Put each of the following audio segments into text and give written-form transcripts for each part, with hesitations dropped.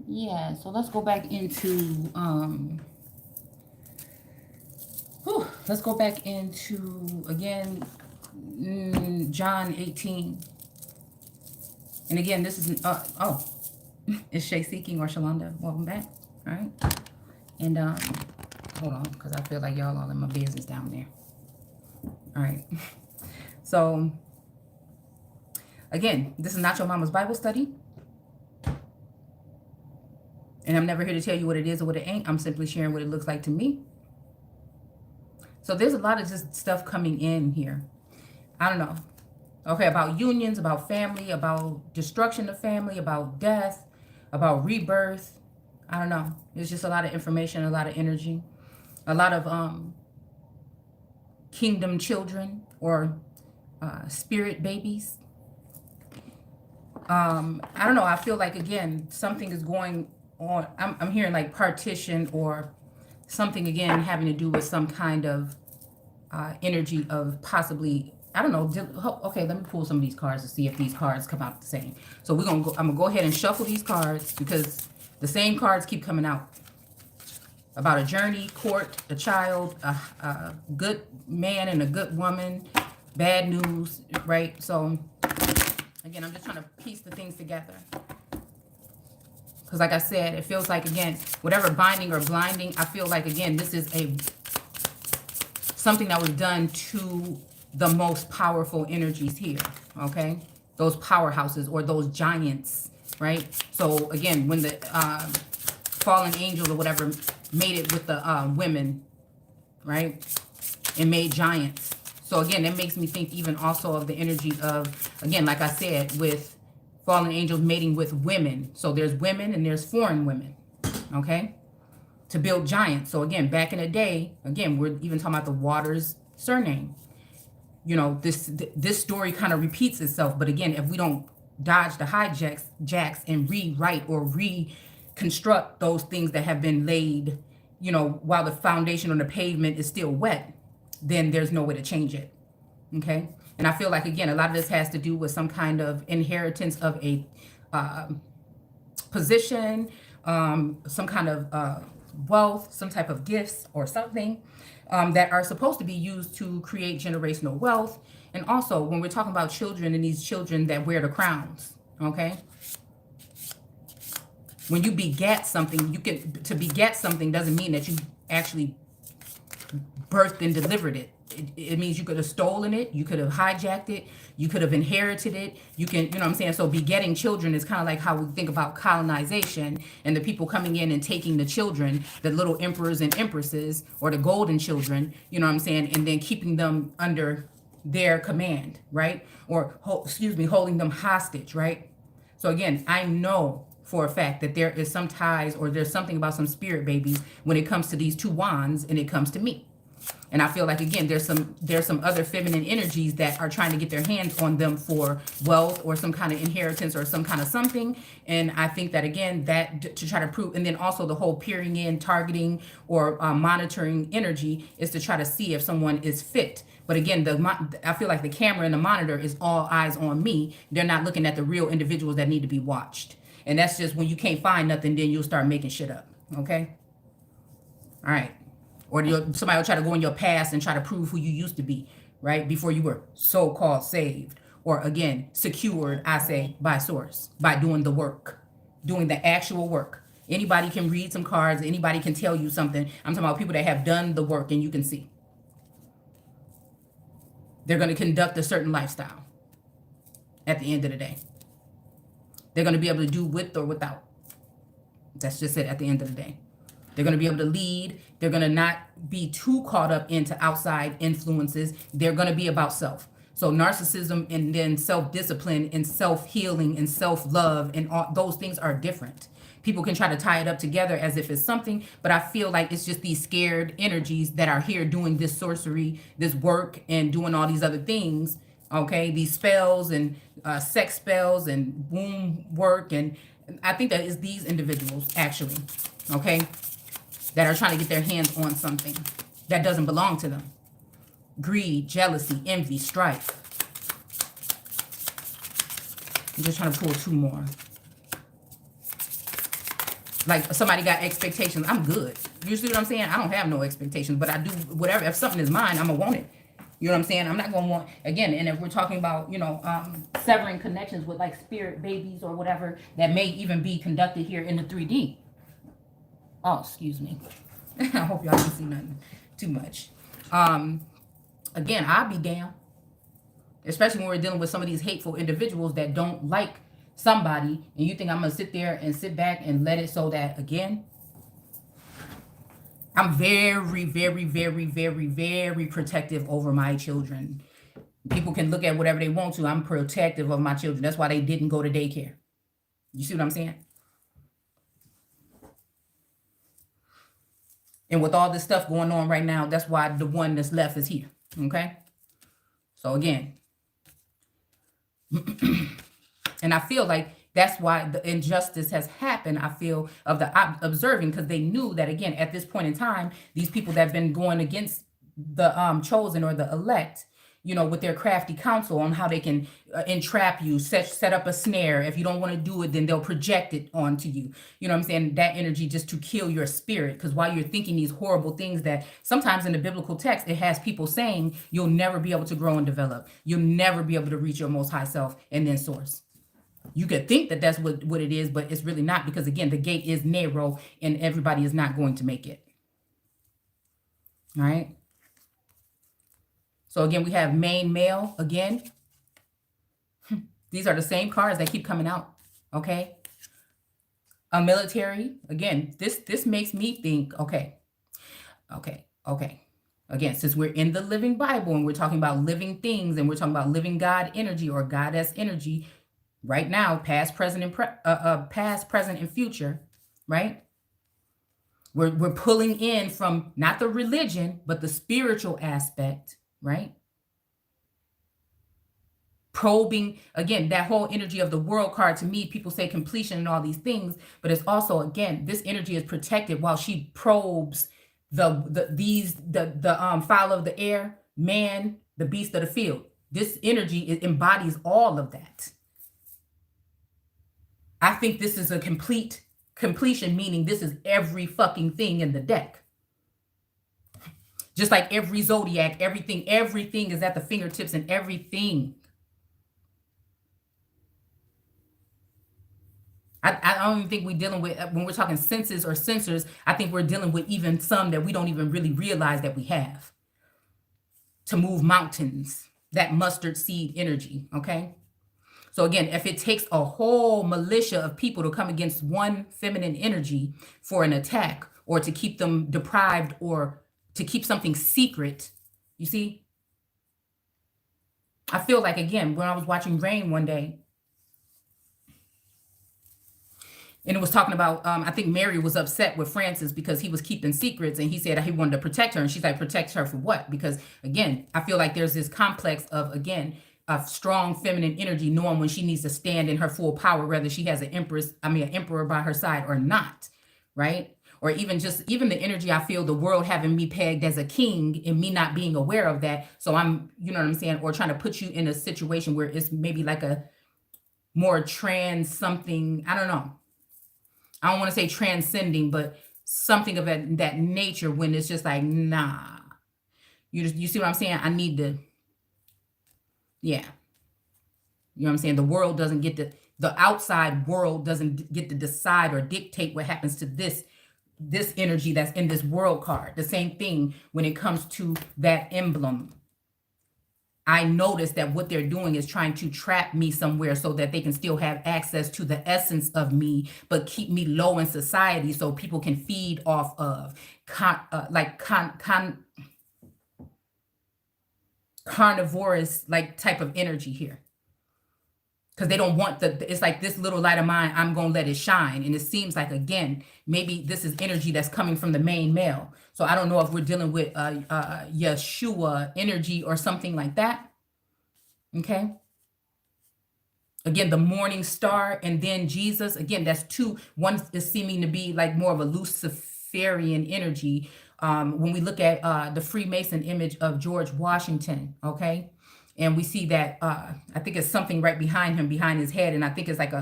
Yeah, so let's go back into let's go back into again John 18. And again, this is is Shay Seeking or Shalonda? Welcome back. All right. And hold on, because I feel like y'all all in my business down there. All right. So again, this is not your mama's Bible study. And I'm never here to tell you what it is or what it ain't. I'm simply sharing what it looks like to me. So there's a lot of just stuff coming in here. I don't know. Okay, about unions, about family, about destruction of family, about death, about rebirth. I don't know. There's just a lot of information, a lot of energy, a lot of kingdom children or spirit babies. I don't know. I feel like, again, something is going on. I'm hearing like partition or something, again, having to do with some kind of energy of possibly, I don't know. Okay, let me pull some of these cards to see if these cards come out the same. So we're gonna go. I'm gonna go ahead and shuffle these cards because the same cards keep coming out. About a journey, court, a child, a good man and a good woman, bad news, right? So again, I'm just trying to piece the things together. Because like I said, it feels like, again, whatever binding or blinding, I feel like, again, this is something that was done to the most powerful energies here, okay? Those powerhouses or those giants, right? So again, when the fallen angels or whatever made it with the women, right? And made giants. So again, that makes me think even also of the energy of, again, like I said, with fallen angels mating with women. So there's women and there's foreign women, okay? To build giants. So again, back in the day, again, we're even talking about the Waters surname. You know, this story kind of repeats itself. But again, if we don't dodge the hijacks and rewrite or reconstruct those things that have been laid, you know, while the foundation on the pavement is still wet, then there's no way to change it. Okay. And I feel like, again, a lot of this has to do with some kind of inheritance of a position, some kind of wealth, some type of gifts or something that are supposed to be used to create generational wealth. And also, when we're talking about children and these children that wear the crowns, okay? When you beget something, to beget something doesn't mean that you actually birthed and delivered it. It means you could have stolen it, you could have hijacked it, you could have inherited it. You can, you know what I'm saying? So begetting children is kind of like how we think about colonization and the people coming in and taking the children, the little emperors and empresses, or the golden children, you know what I'm saying? And then keeping them under their command, right? Or, holding them hostage, right? So again, I know for a fact that there is some ties or there's something about some spirit babies when it comes to these two wands and it comes to me. And I feel like, again, there's some other feminine energies that are trying to get their hands on them for wealth or some kind of inheritance or some kind of something. And I think that, again, that to try to prove, and then also the whole peering in, targeting, or monitoring energy is to try to see if someone is fit. But again, I feel like the camera and the monitor is all eyes on me. They're not looking at the real individuals that need to be watched. And that's just when you can't find nothing, then you'll start making shit up. Okay? All right. Or somebody will try to go in your past and try to prove who you used to be, right? Before you were so-called saved. Or again, secured, I say, by source, by doing the work, doing the actual work. Anybody can read some cards. Anybody can tell you something. I'm talking about people that have done the work and you can see. They're going to conduct a certain lifestyle at the end of the day. They're going to be able to do with or without. That's just it at the end of the day. They're going to be able to lead. They're going to not be too caught up into outside influences. They're going to be about self. So narcissism and then self-discipline and self-healing and self-love and all those things are different. People can try to tie it up together as if it's something, but I feel like it's just these scared energies that are here doing this sorcery, this work, and doing all these other things, okay? These spells and sex spells and womb work, and I think that is these individuals, actually, okay? That are trying to get their hands on something that doesn't belong to them. Greed, jealousy, envy, strife. I'm just trying to pull two more. Like somebody got expectations. I'm good. You see what I'm saying? I don't have no expectations, but I do whatever. If something is mine, I'm gonna want it. You know what I'm saying? I'm not gonna want again. And if we're talking about, severing connections with like spirit babies or whatever that may even be conducted here in the 3D. Oh, excuse me. I hope y'all don't see nothing too much. Again, I'll be damned. Especially when we're dealing with some of these hateful individuals that don't like somebody, and you think I'm gonna sit there and sit back and let it, so that again, I'm very, very, very, very, very protective over my children. People can look at whatever they want to. I'm protective of my children. That's why they didn't go to daycare. You see what I'm saying? And with all this stuff going on right now, that's why the one that's left is here. Okay? So again, and I feel like that's why the injustice has happened. I feel of the observing, because they knew that again at this point in time, these people that have been going against the chosen or the elect, with their crafty counsel on how they can entrap you, set up a snare. If you don't want to do it, then they'll project it onto you. You know what I'm saying? That energy just to kill your spirit. Because while you're thinking these horrible things that sometimes in the biblical text, it has people saying you'll never be able to grow and develop. You'll never be able to reach your most high self and then source. You could think that that's what it is, but it's really not, because again, the gate is narrow and everybody is not going to make it. All right. So again, we have main male again. These are the same cards that keep coming out. Okay. A military. Again, this makes me think, okay. Again, since we're in the living Bible and we're talking about living things and we're talking about living God energy or goddess energy right now, past, present, and future, right? We're pulling in from not the religion, but the spiritual aspect, right? Probing, again, that whole energy of the world card, to me, people say completion and all these things, but it's also, again, this energy is protected while she probes the fowl of the air, man, the beast of the field. This energy embodies all of that. I think this is a completion, meaning this is every fucking thing in the deck. Just like every zodiac, everything is at the fingertips and everything. I don't even think we're dealing with, when we're talking senses or sensors, I think we're dealing with even some that we don't even really realize that we have. To move mountains, that mustard seed energy, okay? So again, if it takes a whole militia of people to come against one feminine energy for an attack, or to keep them deprived, or to keep something secret, you see? I feel like, again, when I was watching Rain one day, and it was talking about, I think Mary was upset with Francis because he was keeping secrets, and he said he wanted to protect her. And she's like, protect her for what? Because again, I feel like there's this complex of, again, a strong feminine energy, knowing when she needs to stand in her full power, whether she has an emperor by her side or not, right? Or even the energy I feel the world having me pegged as a king and me not being aware of that. So I'm, you know what I'm saying? Or trying to put you in a situation where it's maybe like a more trans something, I don't know. I don't want to say transcending, but something of that nature, when it's just like, nah. You see what I'm saying? I need to, yeah. You know what I'm saying? The world doesn't get to, the outside world doesn't get to decide or dictate what happens to this energy that's in this world card. The same thing when it comes to that emblem. I notice that what they're doing is trying to trap me somewhere so that they can still have access to the essence of me, but keep me low in society so people can feed off of carnivorous like type of energy here. Because they don't want it's like, this little light of mine, I'm going to let it shine. And it seems like, again, maybe this is energy that's coming from the main male. So I don't know if we're dealing with Yeshua energy or something like that. Okay. Again, the morning star and then Jesus. Again, that's two. One is seeming to be like more of a Luciferian energy. When we look at the Freemason image of George Washington, okay? And we see that, I think it's something right behind him, behind his head. And I think it's like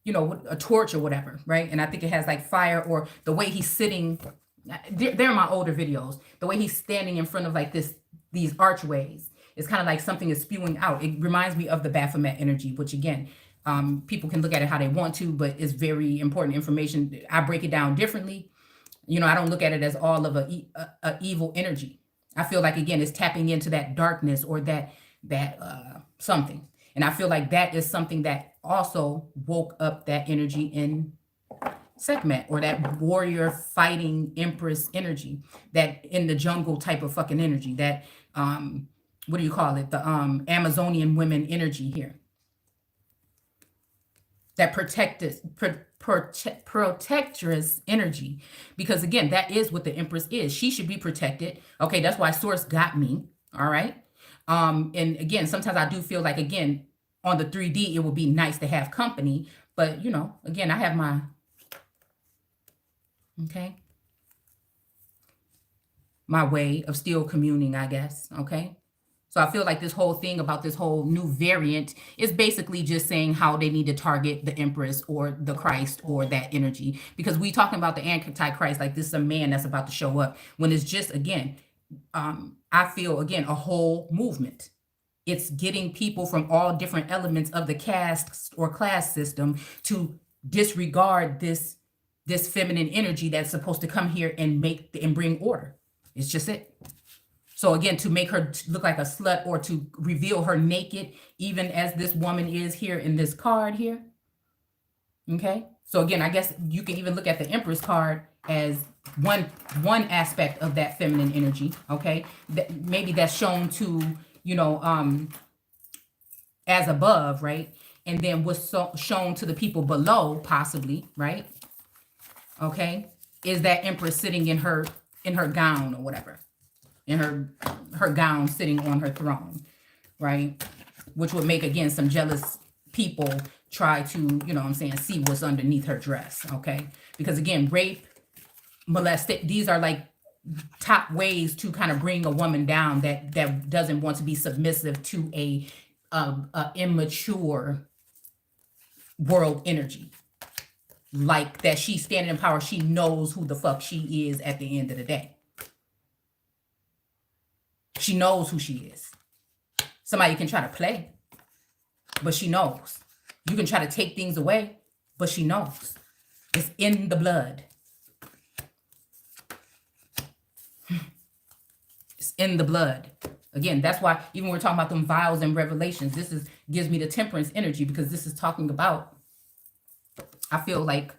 a torch or whatever, right? And I think it has like fire, or the way he's sitting. They're my older videos. The way he's standing in front of like these archways. It's kind of like something is spewing out. It reminds me of the Baphomet energy, which again, people can look at it how they want to, but it's very important information. I break it down differently. I don't look at it as all of a evil energy. I feel like, again, it's tapping into that darkness, or that something. And I feel like that is something that also woke up that energy in Sekhmet, or that warrior fighting empress energy, that in the jungle type of fucking energy, that what do you call it? The Amazonian women energy here. That protectress energy, because again, that is what the empress is. She should be protected. Okay, that's why source got me. All right. And again, sometimes I do feel like, again, on the 3D, it would be nice to have company, but again, I have my, okay, my way of still communing, I guess. Okay. So I feel like this whole thing about this whole new variant is basically just saying how they need to target the Empress or the Christ or that energy. Because we talking about the Antichrist, like this is a man that's about to show up, when it's just, again, I feel, again, a whole movement. It's getting people from all different elements of the caste or class system to disregard this feminine energy that's supposed to come here and bring order. It's just it. So again, to make her look like a slut, or to reveal her naked, even as this woman is here in this card here. Okay. So again, I guess you can even look at the Empress card as one aspect of that feminine energy. Okay. Maybe that's shown to, as above, right? And then what's shown to the people below, possibly, right? Okay. Is that Empress sitting in her gown or whatever. In her gown, sitting on her throne, right? Which would make, again, some jealous people try to, see what's underneath her dress, okay? Because again, rape, molestation, these are like top ways to kind of bring a woman down that doesn't want to be submissive to a immature world energy. Like that she's standing in power, she knows who the fuck she is at the end of the day. She knows who she is. Somebody can try to play, but she knows. You can try to take things away, but she knows. It's in the blood. It's in the blood. Again, that's why even when we're talking about them vials and revelations, gives me the temperance energy, because this is talking about, I feel like,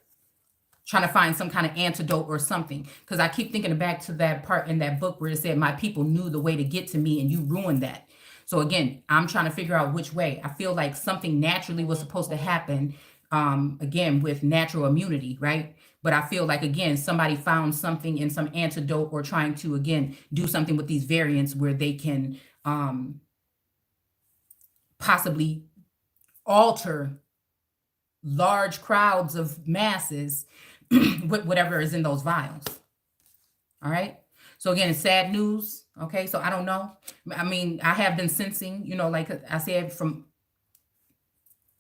trying to find some kind of antidote or something. Because I keep thinking back to that part in that book where it said, my people knew the way to get to me and you ruined that. So again, I'm trying to figure out which way. I feel like something naturally was supposed to happen, again, with natural immunity, right? But I feel like, again, somebody found something in some antidote, or trying to, again, do something with these variants where they can possibly alter large crowds of masses with whatever is in those vials. All right. So again, it's sad news. Okay. So I don't know. I mean, I have been sensing, like I said, from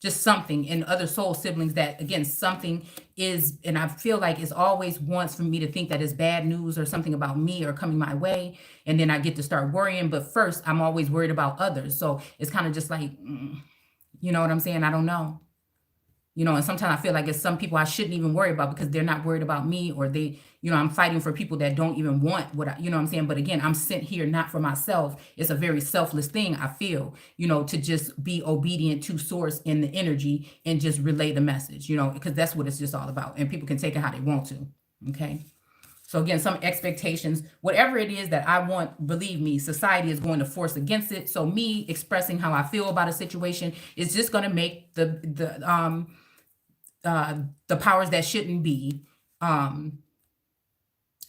just something in other soul siblings that, again, something is, and I feel like it's always wants for me to think that it's bad news or something about me or coming my way. And then I get to start worrying. But first, I'm always worried about others. So it's kind of just like, you know what I'm saying? I don't know. And sometimes I feel like it's some people I shouldn't even worry about, because they're not worried about me, or they, I'm fighting for people that don't even want what I, what I'm saying? But again, I'm sent here not for myself. It's a very selfless thing, I feel, to just be obedient to source in the energy and just relay the message, because that's what it's just all about. And people can take it how they want to. Okay. So again, some expectations, whatever it is that I want, believe me, society is going to force against it. So me expressing how I feel about a situation is just going to make the powers that shouldn't be,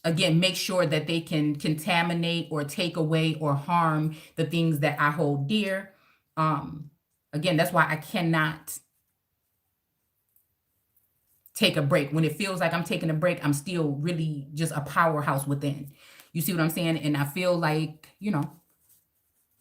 again, make sure that they can contaminate or take away or harm the things that I hold dear. Again, that's why I cannot take a break. When it feels like I'm taking a break, I'm still really just a powerhouse within. You see what I'm saying? And I feel like,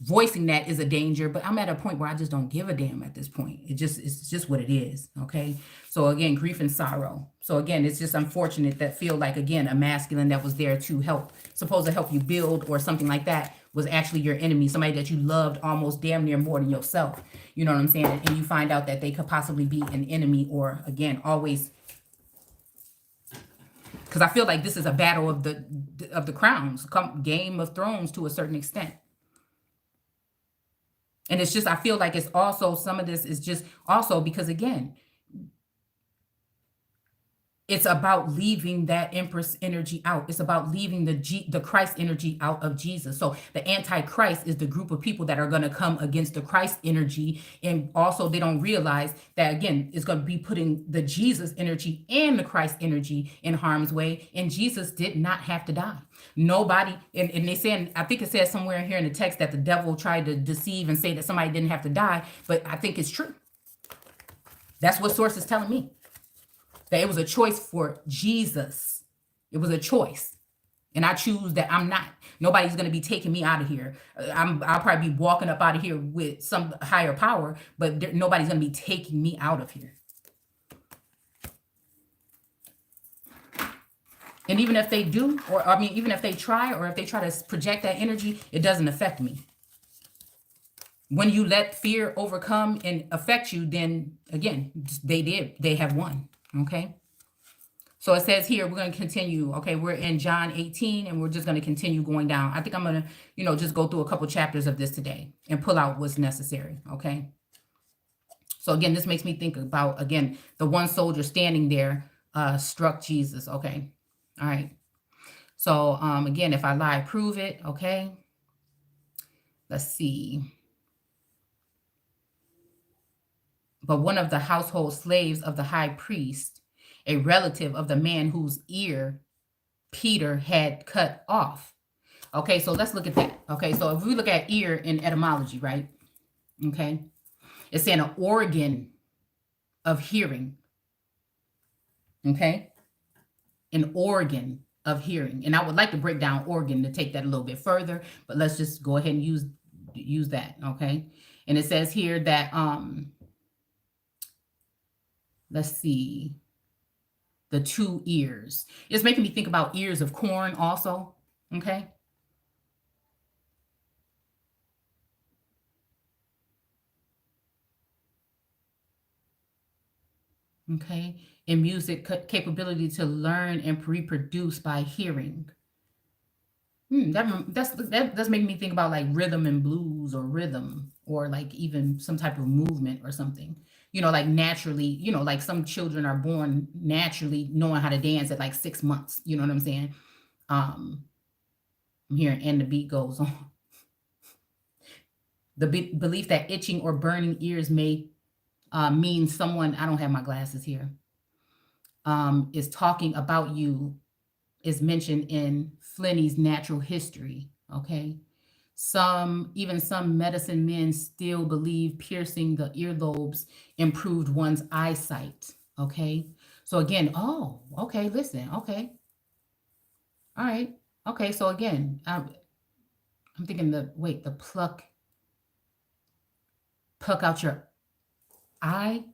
voicing that is a danger, but I'm at a point where I just don't give a damn at this point. It's just what it is. Okay. So again, grief and sorrow. So again, it's just unfortunate that feel like, again, a masculine that was there to help, supposed to help you build or something like that, was actually your enemy, somebody that you loved almost damn near more than yourself. You know what I'm saying? And you find out that they could possibly be an enemy, or again, always, because I feel like this is a battle of the crowns, Game of Thrones to a certain extent. And it's just, I feel like it's also, some of this is just also because, again, it's about leaving that Empress energy out. It's about leaving the Christ energy out of Jesus. So the Antichrist is the group of people that are going to come against the Christ energy. And also they don't realize that, again, it's going to be putting the Jesus energy and the Christ energy in harm's way. And Jesus did not have to die. Nobody, and they saying, I think it says somewhere here in the text that the devil tried to deceive and say that somebody didn't have to die. But I think it's true. That's what source is telling me. That it was a choice for Jesus. It was a choice. And I choose that I'm not. Nobody's going to be taking me out of here. I'll probably be walking up out of here with some higher power, but nobody's going to be taking me out of here. And even if they do, or I mean, even if they try, or if they try to project that energy, it doesn't affect me. When you let fear overcome and affect you, then again, they have won. Okay. So it says here, we're going to continue. Okay. We're in John 18 and we're just going to continue going down. I think I'm going to, just go through a couple chapters of this today and pull out what's necessary. Okay. So again, this makes me think about, again, the one soldier standing there, struck Jesus. Okay. All right. So, again, if I lie, prove it. Okay. Let's see. But one of the household slaves of the high priest, a relative of the man whose ear Peter had cut off. Okay, so let's look at that. Okay, so if we look at ear in etymology, right? Okay, it's saying an organ of hearing. Okay, an organ of hearing. And I would like to break down organ to take that a little bit further, but let's just go ahead and use that. Okay, and it says here that let's see, the two ears. It's making me think about ears of corn also. Okay. Okay. In music, capability to learn and reproduce by hearing. That's making me think about like rhythm and blues, or rhythm, or like even some type of movement or something. Like naturally, like some children are born naturally knowing how to dance at like 6 months. You know what I'm saying? I'm hearing, and the beat goes on. The belief that itching or burning ears may mean someone, I don't have my glasses here, is talking about you, is mentioned in Flinney's Natural History. Okay. Even some medicine men still believe piercing the earlobes improved one's eyesight. Okay. So again, oh, okay, listen, okay. All right. Okay. So again, I'm thinking the pluck out your eye.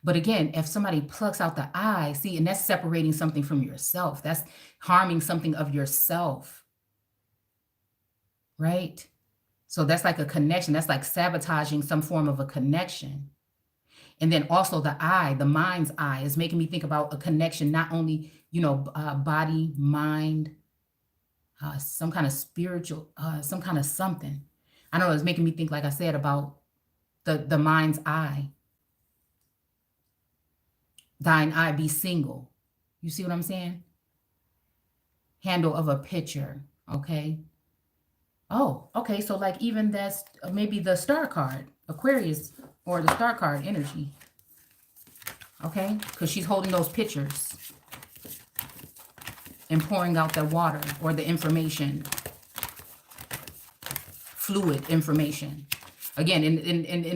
But again, if somebody plucks out the eye, see, and that's separating something from yourself. That's harming something of yourself. Right? So that's like a connection. That's like sabotaging some form of a connection. And then also the eye, the mind's eye, is making me think about a connection, not only, body, mind, some kind of spiritual, some kind of something. I don't know, it's making me think, like I said, about the mind's eye. Thine eye be single. You see what I'm saying? Handle of a pitcher. Okay. Oh, okay. So like even that's maybe the star card, Aquarius, or the star card energy. Okay. Because she's holding those pitchers and pouring out the water or the information, fluid information. Again, and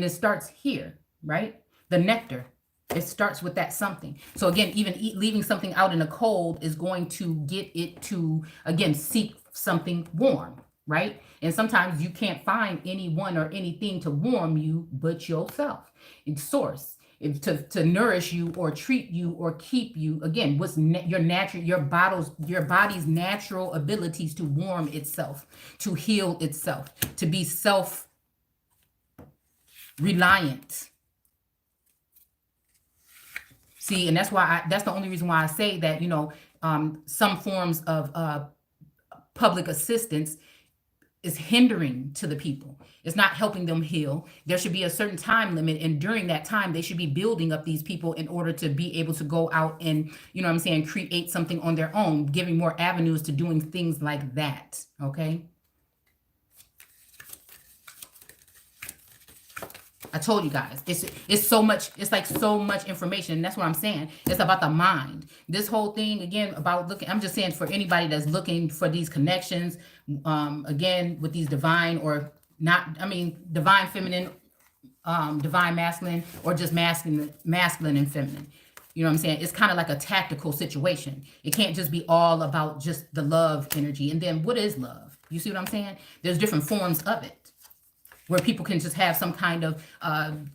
it starts here, right? The nectar. It starts with that something. So again, even leaving something out in the cold is going to get it to, again, seek something warm. right? And sometimes you can't find anyone or anything to warm you but yourself. It's source. If to nourish you or treat you or keep you. Again, what's your natural, your body's natural abilities to warm itself, to heal itself, to be self reliant. See, and that's why that's the only reason why I say that, some forms of public assistance is hindering to the people. It's not helping them heal. There should be a certain time limit, and during that time, they should be building up these people in order to be able to go out and, create something on their own, giving more avenues to doing things like that. Okay. I told you guys, it's so much, it's like so much information. And that's what I'm saying. It's about the mind. This whole thing, again, about looking, I'm just saying for anybody that's looking for these connections, again, with these divine or not, divine feminine, divine masculine, or just masculine and feminine. You know what I'm saying? It's kind of like a tactical situation. It can't just be all about just the love energy. And then what is love? You see what I'm saying? There's different forms of it, where people can just have some kind of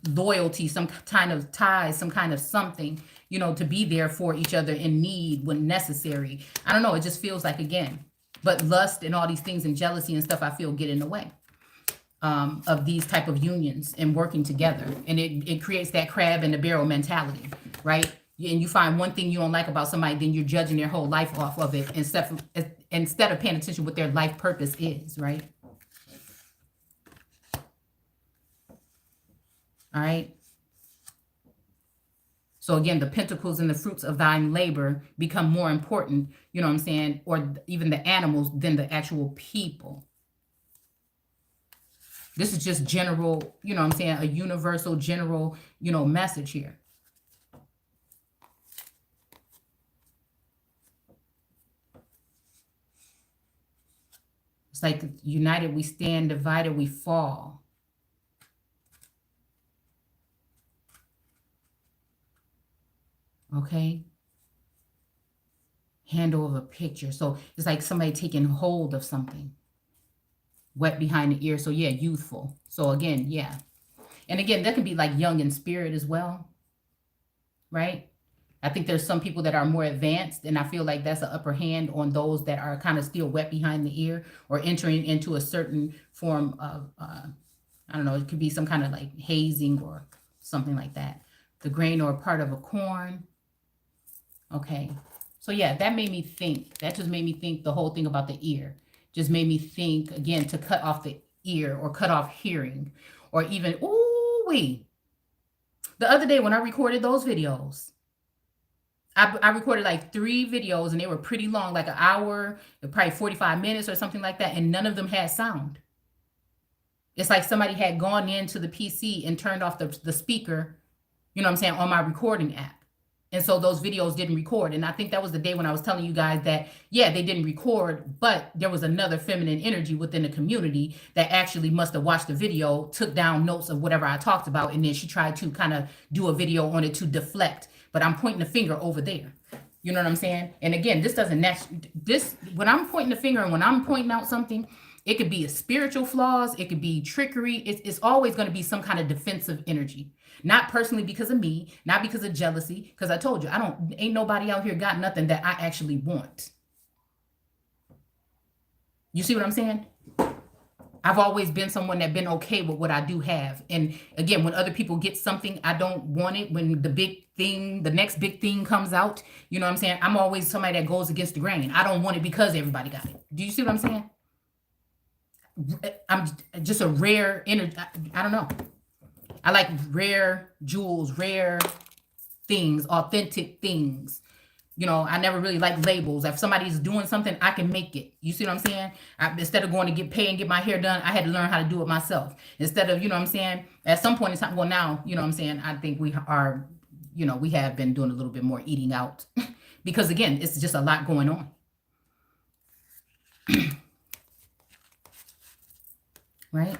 loyalty, some kind of ties, some kind of something, to be there for each other in need when necessary. I don't know. It just feels like, again, but lust and all these things and jealousy and stuff, I feel, get in the way of these type of unions and working together. And it creates that crab in the barrel mentality, right? And you find one thing you don't like about somebody, then you're judging their whole life off of it instead of paying attention what their life purpose is, right? All right. So again, the pentacles and the fruits of thine labor become more important, you know what I'm saying, or even the animals than the actual people. This is just general, you know what I'm saying, a universal general, message here. It's like united we stand, divided we fall. Okay. Handle of a picture. So it's like somebody taking hold of something. Wet behind the ear. So yeah, youthful. So again, yeah. And again, that can be like young in spirit as well. Right? I think there's some people that are more advanced, and I feel like that's an upper hand on those that are kind of still wet behind the ear or entering into a certain form of, I don't know, it could be some kind of like hazing or something like that. The grain or part of a corn. Okay. So yeah, that made me think. That just made me think the whole thing about the ear. Just made me think, again, to cut off the ear or cut off hearing. Or even, ooh-wee. The other day when I recorded those videos, I recorded like 3 videos and they were pretty long, like an hour, probably 45 minutes or something like that. And none of them had sound. It's like somebody had gone into the PC and turned off the speaker, you know what I'm saying, on my recording app. And so those videos didn't record. And I think that was the day when I was telling you guys that, yeah, they didn't record, but there was another feminine energy within the community that actually must have watched the video, took down notes of whatever I talked about, and then she tried to kind of do a video on it to deflect. But I'm pointing the finger over there. You know what I'm saying? And again, this doesn't, when I'm pointing the finger and when I'm pointing out something, it could be a spiritual flaws. It could be trickery. It's always going to be some kind of defensive energy. Not personally because of me, not because of jealousy, because I told you, ain't nobody out here got nothing that I actually want. You see what I'm saying? I've always been someone that's been okay with what I do have. And again, when other people get something, I don't want it. When the next big thing comes out, you know what I'm saying? I'm always somebody that goes against the grain. I don't want it because everybody got it. Do you see what I'm saying? I'm just a rare energy. I don't know. I like rare jewels, rare things, authentic things. You know, I never really like labels. If somebody's doing something, I can make it. You see what I'm saying? Instead of going to get paid and get my hair done, I had to learn how to do it myself. Instead of, you know what I'm saying? At some point in time, well, now, you know what I'm saying? I think we are, we have been doing a little bit more eating out. Because again, it's just a lot going on. Right?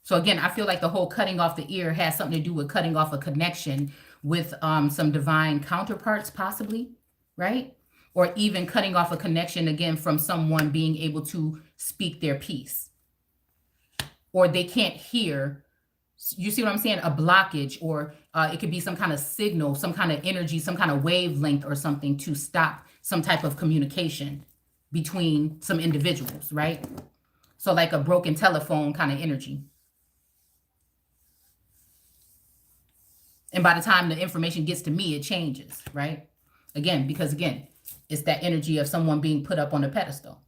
So again, I feel like the whole cutting off the ear has something to do with cutting off a connection with some divine counterparts, possibly, right? or even cutting off a connection again from someone being able to speak their piece, or they can't hear. You see what I'm saying? A blockage, or it could be some kind of signal, some kind of energy, some kind of wavelength or something to stop some type of communication between some individuals, right? So like a broken telephone kind of energy. And by the time the information gets to me, it changes, right? Again, because again, it's that energy of someone being put up on a pedestal.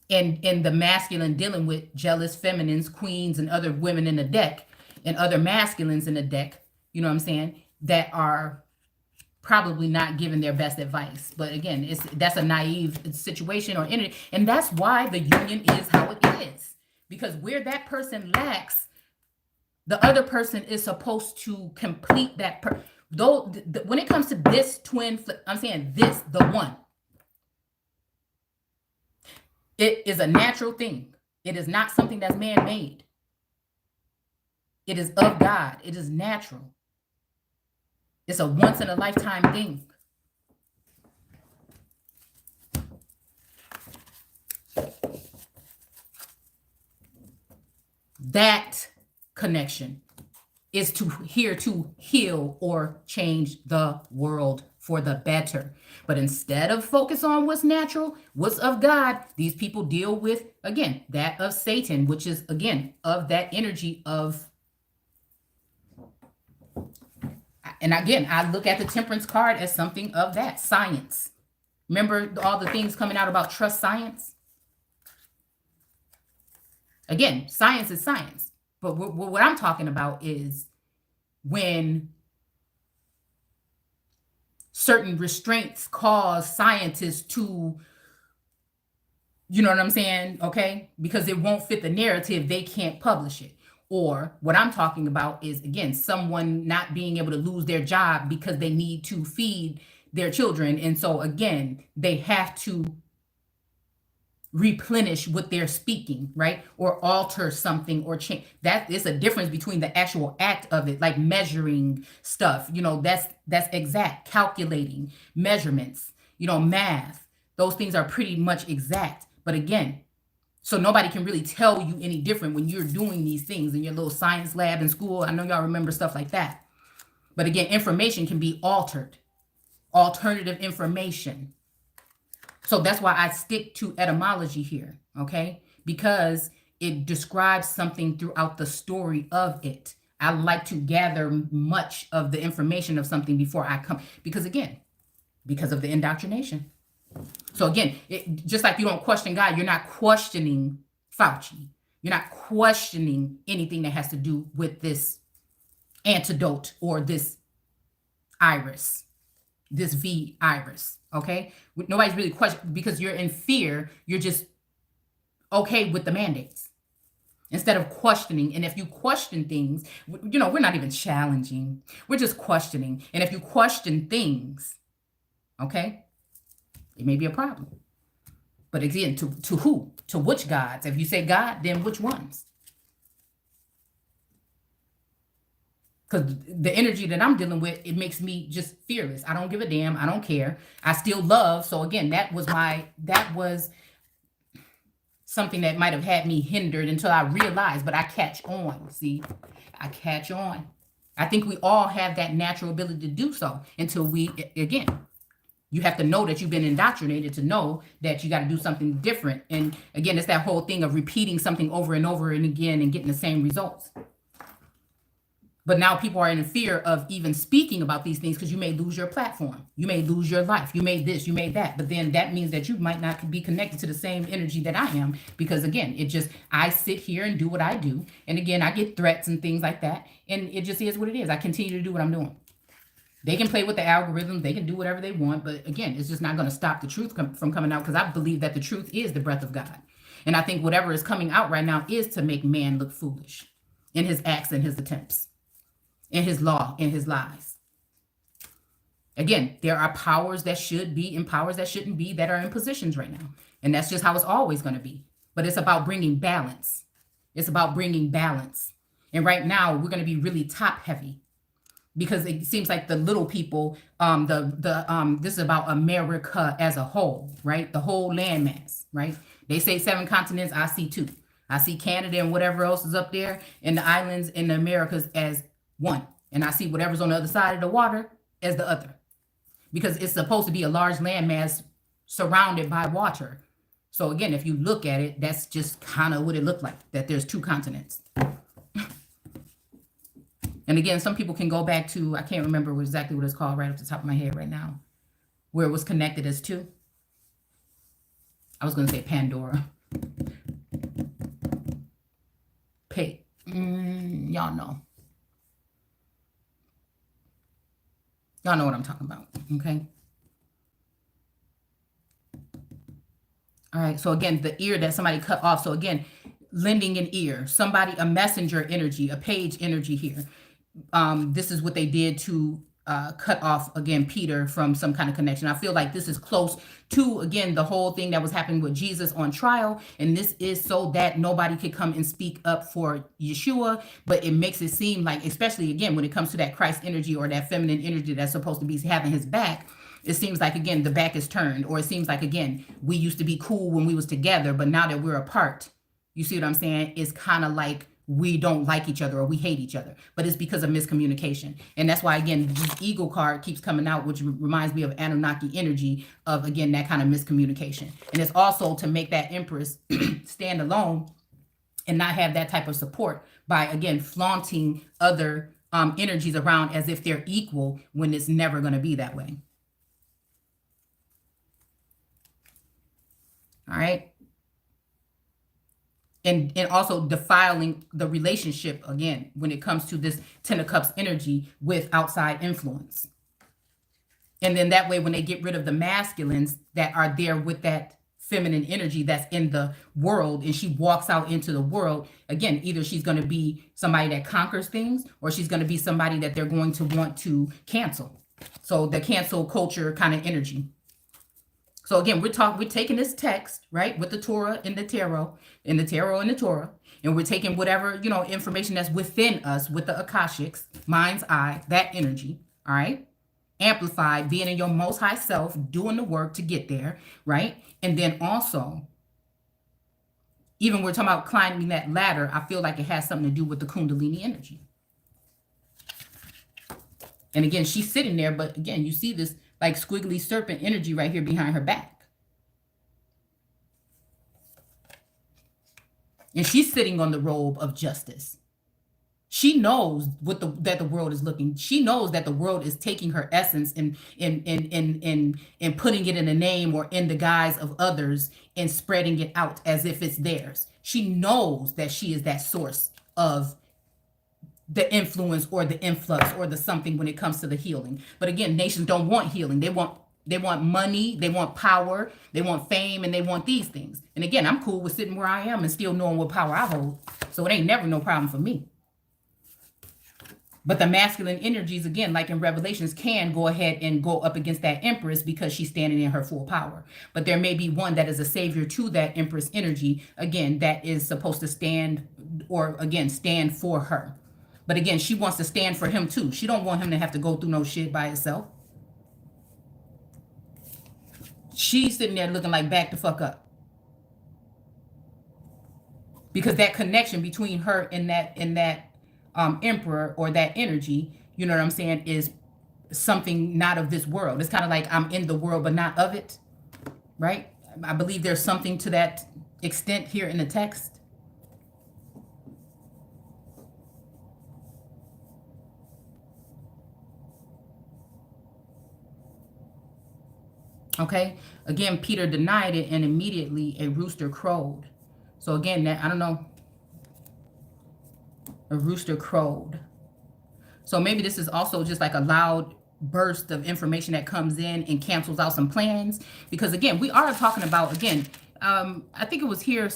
And the masculine dealing with jealous feminines, queens, and other women in the deck, and other masculines in the deck, you know what I'm saying, that are probably not giving their best advice. But again, that's a naive situation or energy. And that's why the union is how it is. Because where that person lacks, the other person is supposed to complete that. Though when it comes to this twin flip, I'm saying this, the one. It is a natural thing. It is not something that's man-made. It is of God. It is natural. It's a once-in-a-lifetime thing. That connection is here to heal or change the world for the better. But instead of focus on what's natural, what's of God, these people deal with, again, that of Satan, which is, again, of that energy of. And again, I look at the Temperance card as something of that, science. Remember all the things coming out about trust science? Again, science is science. But what I'm talking about is when certain restraints cause scientists to, you know what I'm saying? Okay? Because it won't fit the narrative, they can't publish it. Or what I'm talking about is, again, someone not being able to lose their job because they need to feed their children. And so, again, they have to replenish what they're speaking, right? Or alter something or change. That is a difference between the actual act of it, like measuring stuff, you know, that's exact, calculating, measurements, you know, math. Those things are pretty much exact. But again, so nobody can really tell you any different when you're doing these things in your little science lab in school. I know y'all remember stuff like that. But again, information can be altered, alternative information. So that's why I stick to etymology here, okay? Because it describes something throughout the story of it. I like to gather much of the information of something before I come, because again, because of the indoctrination. So again, just like you don't question God, you're not questioning Fauci. You're not questioning anything that has to do with this antidote or this iris, this V iris, okay? Nobody's really questioning because you're in fear. You're just okay with the mandates instead of questioning. And if you question things, you know, we're not even challenging. We're just questioning. And if you question things, okay, it may be a problem. But again, to who? To which gods? If you say God, then which ones? Because the energy that I'm dealing with, it makes me just fearless. I don't give a damn. I don't care. I still love. So again, that was something that might have had me hindered until I realized, but I catch on. See, I catch on. I think we all have that natural ability to do so until we, again, you have to know that you've been indoctrinated to know that you got to do something different. And again, it's that whole thing of repeating something over and over and again and getting the same results. But now people are in fear of even speaking about these things because you may lose your platform. You may lose your life. You made this, you made that. But then that means that you might not be connected to the same energy that I am. Because again, I sit here and do what I do. And again, I get threats and things like that. And it just is what it is. I continue to do what I'm doing. They can play with the algorithm. They can do whatever they want. But again, it's just not going to stop the truth from coming out, because I believe that the truth is the breath of God. And I think whatever is coming out right now is to make man look foolish in his acts and his attempts, in his law, in his lies. Again, there are powers that should be and powers that shouldn't be that are in positions right now. And that's just how it's always going to be. But it's about bringing balance. It's about bringing balance. And right now, we're going to be really top heavy. because it seems like the little people, this is about America as a whole, right? The whole landmass, right? They say 7 continents, I see 2. I see Canada and whatever else is up there, and the islands and the Americas as 1. And I see whatever's on the other side of the water as the other. Because it's supposed to be a large landmass surrounded by water. So again, if you look at it, that's just kind of what it looked like, that there's 2 continents. And again, some people can go back to, I can't remember exactly what it's called right off the top of my head right now, where it was connected as 2. I was going to say Pandora. Y'all know. Y'all know what I'm talking about, okay? All right, so again, the ear that somebody cut off. So again, lending an ear, somebody, a messenger energy, a page energy here. This is what they did to cut off, again, Peter from some kind of connection. I feel like this is close to, again, the whole thing that was happening with Jesus on trial. And this is so that nobody could come and speak up for Yeshua. But it makes it seem like, especially, again, when it comes to that Christ energy or that feminine energy that's supposed to be having his back, it seems like, again, the back is turned. Or it seems like, again, we used to be cool when we was together, but now that we're apart, you see what I'm saying? It's kind of like we don't like each other or we hate each other, but it's because of miscommunication. And that's why, again, the Eagle card keeps coming out, which reminds me of Anunnaki energy of, again, that kind of miscommunication. And it's also to make that Empress stand alone and not have that type of support by, again, flaunting other energies around as if they're equal when it's never going to be that way. All right. And also defiling the relationship, again, when it comes to this 10 of Cups energy with outside influence. And then that way, when they get rid of the masculines that are there with that feminine energy that's in the world, and she walks out into the world, again, either she's going to be somebody that conquers things, or she's going to be somebody that they're going to want to cancel. So the cancel culture kind of energy. So again, we're taking this text, right, with the Torah and the tarot, and the tarot and the Torah, and we're taking whatever, information that's within us with the Akashics, mind's eye, that energy, all right, amplified, being in your most high self, doing the work to get there, right? And then also, even we're talking about climbing that ladder, I feel like it has something to do with the Kundalini energy. And again, she's sitting there, but again, you see this like squiggly serpent energy right here behind her back. And she's sitting on the robe of justice. She knows that the world is looking. She knows that the world is taking her essence and putting it in a name or in the guise of others and spreading it out as if it's theirs. She knows that she is that source of the influence or the influx or the something when it comes to the healing. But again, nations don't want healing. They want money, they want power, they want fame, and they want these things. And again, I'm cool with sitting where I am and still knowing what power I hold. So it ain't never no problem for me. But the masculine energies, again, like in Revelations, can go ahead and go up against that Empress because she's standing in her full power. But there may be one that is a savior to that Empress energy, again, that is supposed to stand or, again, stand for her. But again, she wants to stand for him too. She don't want him to have to go through no shit by himself. She's sitting there looking like back the fuck up. Because that connection between her and that emperor or that energy, you know what I'm saying, is something not of this world. It's kind of like I'm in the world but not of it, right? I believe there's something to that extent here in the text. Okay, again, Peter denied it, and immediately a rooster crowed. So again, that, I don't know, a rooster crowed. So maybe this is also just like a loud burst of information that comes in and cancels out some plans. Because again, we are talking about, again, I think it was here,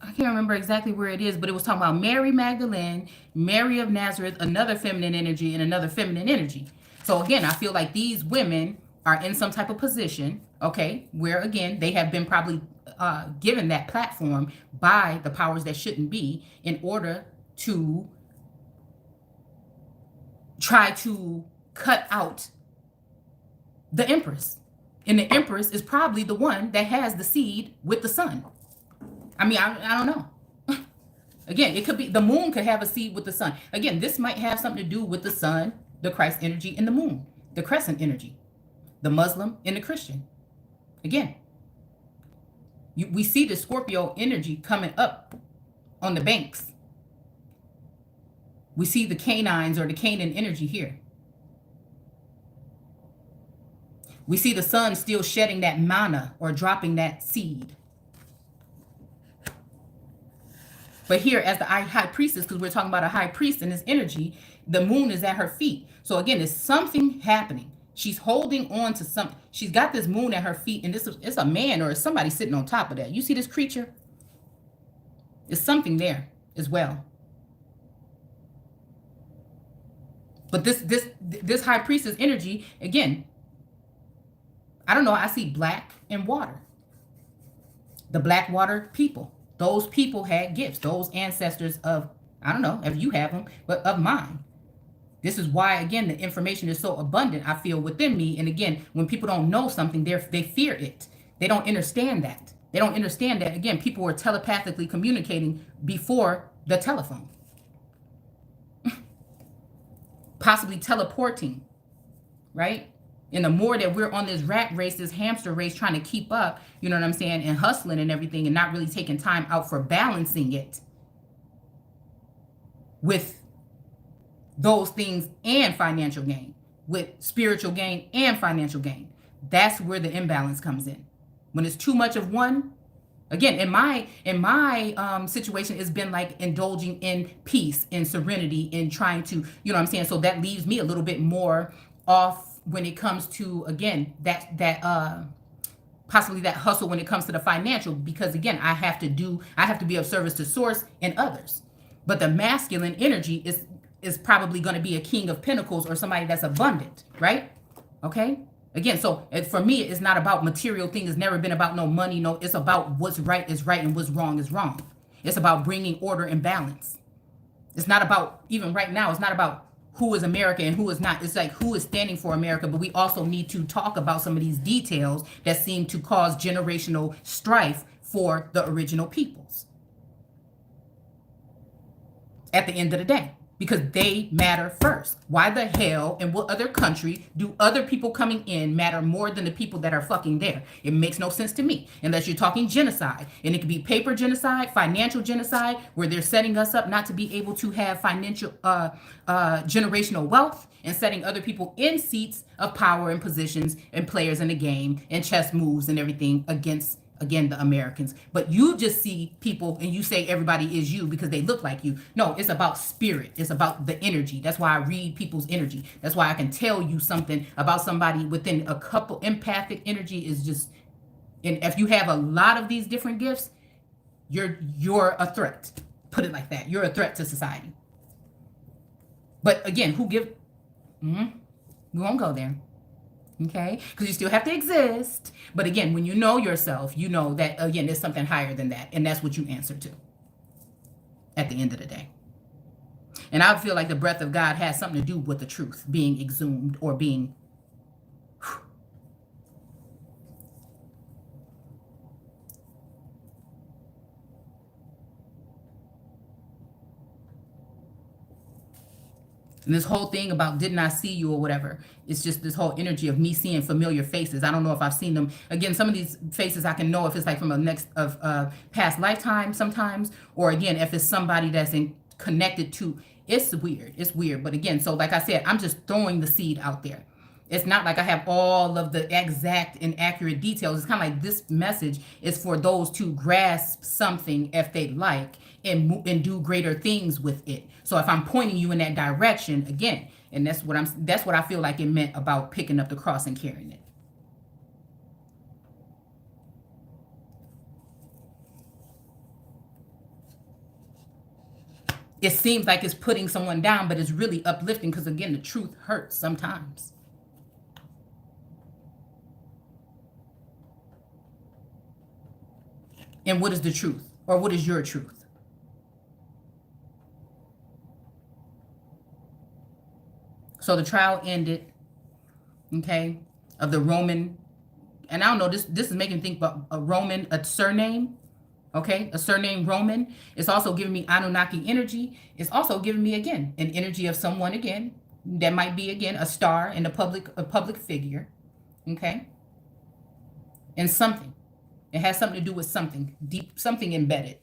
I can't remember exactly where it is, but it was talking about Mary Magdalene, Mary of Nazareth, another feminine energy, and another feminine energy. So again, I feel like these women are in some type of position, okay, where again, they have been probably given that platform by the powers that shouldn't be in order to try to cut out the Empress. And the Empress is probably the one that has the seed with the sun. I mean, I don't know. Again, it could be the moon could have a seed with the sun. Again, this might have something to do with the sun, the Christ energy, and the moon, the crescent energy, the Muslim and the Christian. Again, we see the Scorpio energy coming up on the banks. We see the canines or the Canaan energy here. We see the sun still shedding that mana or dropping that seed. But here, as the high priestess, because we're talking about a high priest and his energy, the moon is at her feet. So again, there's something happening. She's holding on to something. She's got this moon at her feet, and it's a man or somebody sitting on top of that. You see this creature? There's something there as well. But this high priestess energy, again, I don't know, I see black and water. The black water people. Those people had gifts. Those ancestors of, I don't know if you have them, but of mine. This is why, again, the information is so abundant, I feel, within me. And again, when people don't know something, they fear it. They don't understand that. They don't understand that, again, people were telepathically communicating before the telephone. Possibly teleporting, right? And the more that we're on this rat race, this hamster race, trying to keep up, you know what I'm saying, and hustling and everything, and not really taking time out for balancing it with those things and financial gain, with spiritual gain and financial gain. That's where the imbalance comes in. When it's too much of one, again, in my situation, it's been like indulging in peace and serenity and trying to, you know what I'm saying? So that leaves me a little bit more off when it comes to, again, that possibly that hustle when it comes to the financial, because again, I have to be of service to source and others. But the masculine energy is probably going to be a king of pentacles or somebody that's abundant, right? Okay. Again, so for me, it's not about material things. It's never been about no money. No, it's about what's right is right and what's wrong is wrong. It's about bringing order and balance. It's not about, even right now, it's not about who is America and who is not. It's like who is standing for America, but we also need to talk about some of these details that seem to cause generational strife for the original peoples at the end of the day, because they matter first. Why the hell and what other country do other people coming in matter more than the people that are fucking there? It makes no sense to me, unless you're talking genocide. And it could be paper genocide, financial genocide, where they're setting us up not to be able to have financial generational wealth, and setting other people in seats of power and positions and players in the game and chess moves and everything against, again, the Americans. But you just see people and you say everybody is you because they look like you. No, it's about spirit. It's about the energy. That's why I read people's energy. That's why I can tell you something about somebody within a couple. Empathic energy is just, and if you have a lot of these different gifts, you're a threat. Put it like that. You're a threat to society. But again, we won't go there. Okay, because you still have to exist. But again, when you know yourself, you know that, again, there's something higher than that. And that's what you answer to at the end of the day. And I feel like the breath of God has something to do with the truth being exhumed or being. And this whole thing about didn't I see you or whatever, it's just this whole energy of me seeing familiar faces. I don't know if I've seen them. Again, some of these faces I can know if it's like from a past lifetime sometimes, or again, if it's somebody that's connected to, it's weird. It's weird. But again, so like I said, I'm just throwing the seed out there. It's not like I have all of the exact and accurate details. It's kind of like this message is for those to grasp something if they like and do greater things with it. So if I'm pointing you in that direction, again, and that's what I feel like it meant about picking up the cross and carrying it. It seems like it's putting someone down, but it's really uplifting because, again, the truth hurts sometimes. And what is the truth? Or what is your truth? So the trial ended, okay, of the Roman, and I don't know, this is making me think about a Roman, a surname, okay, a surname Roman. It's also giving me Anunnaki energy. It's also giving me, again, an energy of someone, again, that might be, again, a star and a public figure, okay, and something. It has something to do with something deep, something embedded.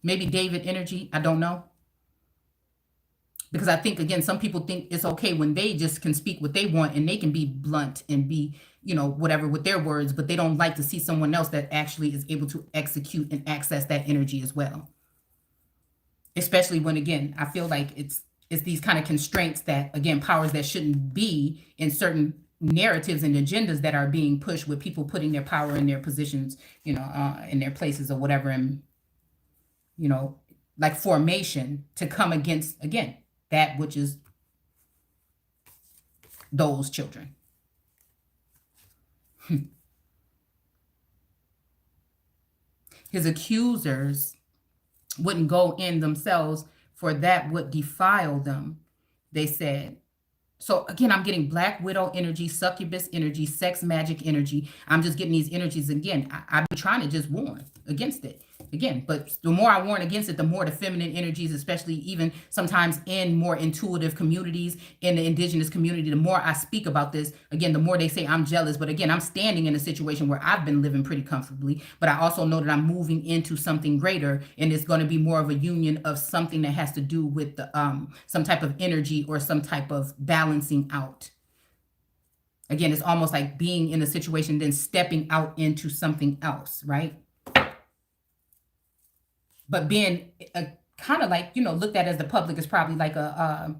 Maybe David energy. I don't know. Because I think, again, some people think it's okay when they just can speak what they want and they can be blunt and be, whatever with their words, but they don't like to see someone else that actually is able to execute and access that energy as well. Especially when, again, I feel like it's these kind of constraints that, again, powers that shouldn't be in certain narratives and agendas that are being pushed with people putting their power in their positions, in their places or whatever, and like formation to come against, again, that which is those children. His accusers wouldn't go in themselves, for that would defile them, they said. So again, I'm getting Black Widow energy, succubus energy, sex magic energy. I'm just getting these energies. Again, I've been trying to just warn against it. Again, but the more I warn against it, the more the feminine energies, especially even sometimes in more intuitive communities, in the indigenous community, the more I speak about this, again, the more they say I'm jealous. But again, I'm standing in a situation where I've been living pretty comfortably, but I also know that I'm moving into something greater, and it's going to be more of a union of something that has to do with the, some type of energy or some type of balancing out. Again, it's almost like being in a situation, then stepping out into something else, right? But being kind of like, looked at as the public is probably like a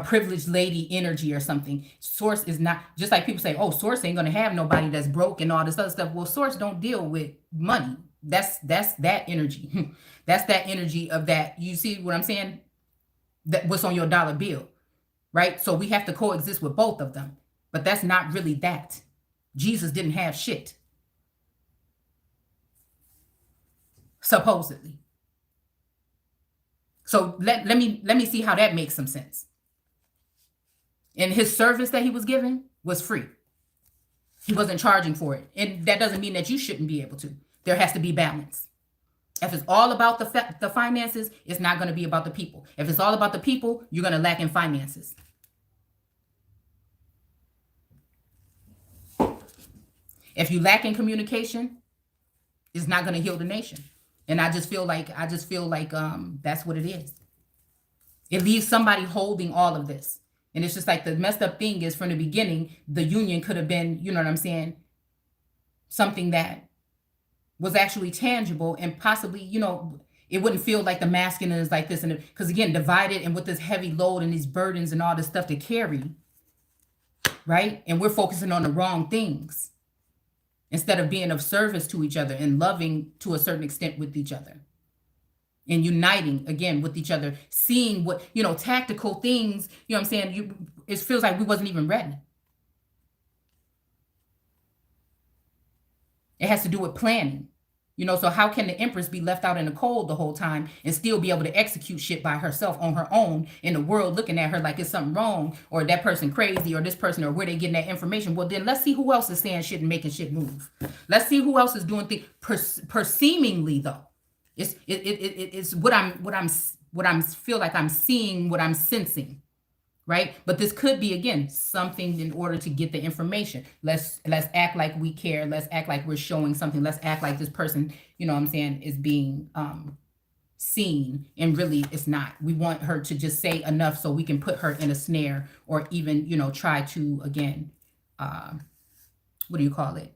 privileged lady energy or something. Source is not, just like people say, oh, Source ain't gonna have nobody that's broke and all this other stuff. Well, Source don't deal with money. That's that energy. That's that energy of that. You see what I'm saying? That what's on your dollar bill, right? So we have to coexist with both of them. But that's not really that. Jesus didn't have shit. Supposedly. So let me see how that makes some sense. And his service that he was giving was free. He wasn't charging for it. And that doesn't mean that you shouldn't be able to. There has to be balance. If it's all about the finances, it's not going to be about the people. If it's all about the people, you're going to lack in finances. If you lack in communication, it's not going to heal the nation. And I just feel like that's what it is. It leaves somebody holding all of this. And it's just like the messed up thing is, from the beginning, the union could have been, you know what I'm saying, something that was actually tangible and possibly, it wouldn't feel like the masculine is like this. And because, again, divided and with this heavy load and these burdens and all this stuff to carry, right? And we're focusing on the wrong things instead of being of service to each other and loving to a certain extent with each other. And uniting, again, with each other, seeing what, tactical things, what I'm saying? It feels like we wasn't even ready. It has to do with planning. So how can the Empress be left out in the cold the whole time and still be able to execute shit by herself on her own, in the world looking at her like it's something wrong, or that person crazy, or this person, or where they getting that information? Well, then let's see who else is saying shit and making shit move. Let's see who else is doing things perseemingly, though. It's what I'm feel like I'm seeing, what I'm sensing, right? But this could be, again, something in order to get the information. Let's act like we care. Let's act like we're showing something. Let's act like this person, what I'm saying, is being seen, and really it's not. We want her to just say enough so we can put her in a snare, or even, try to, again, what do you call it?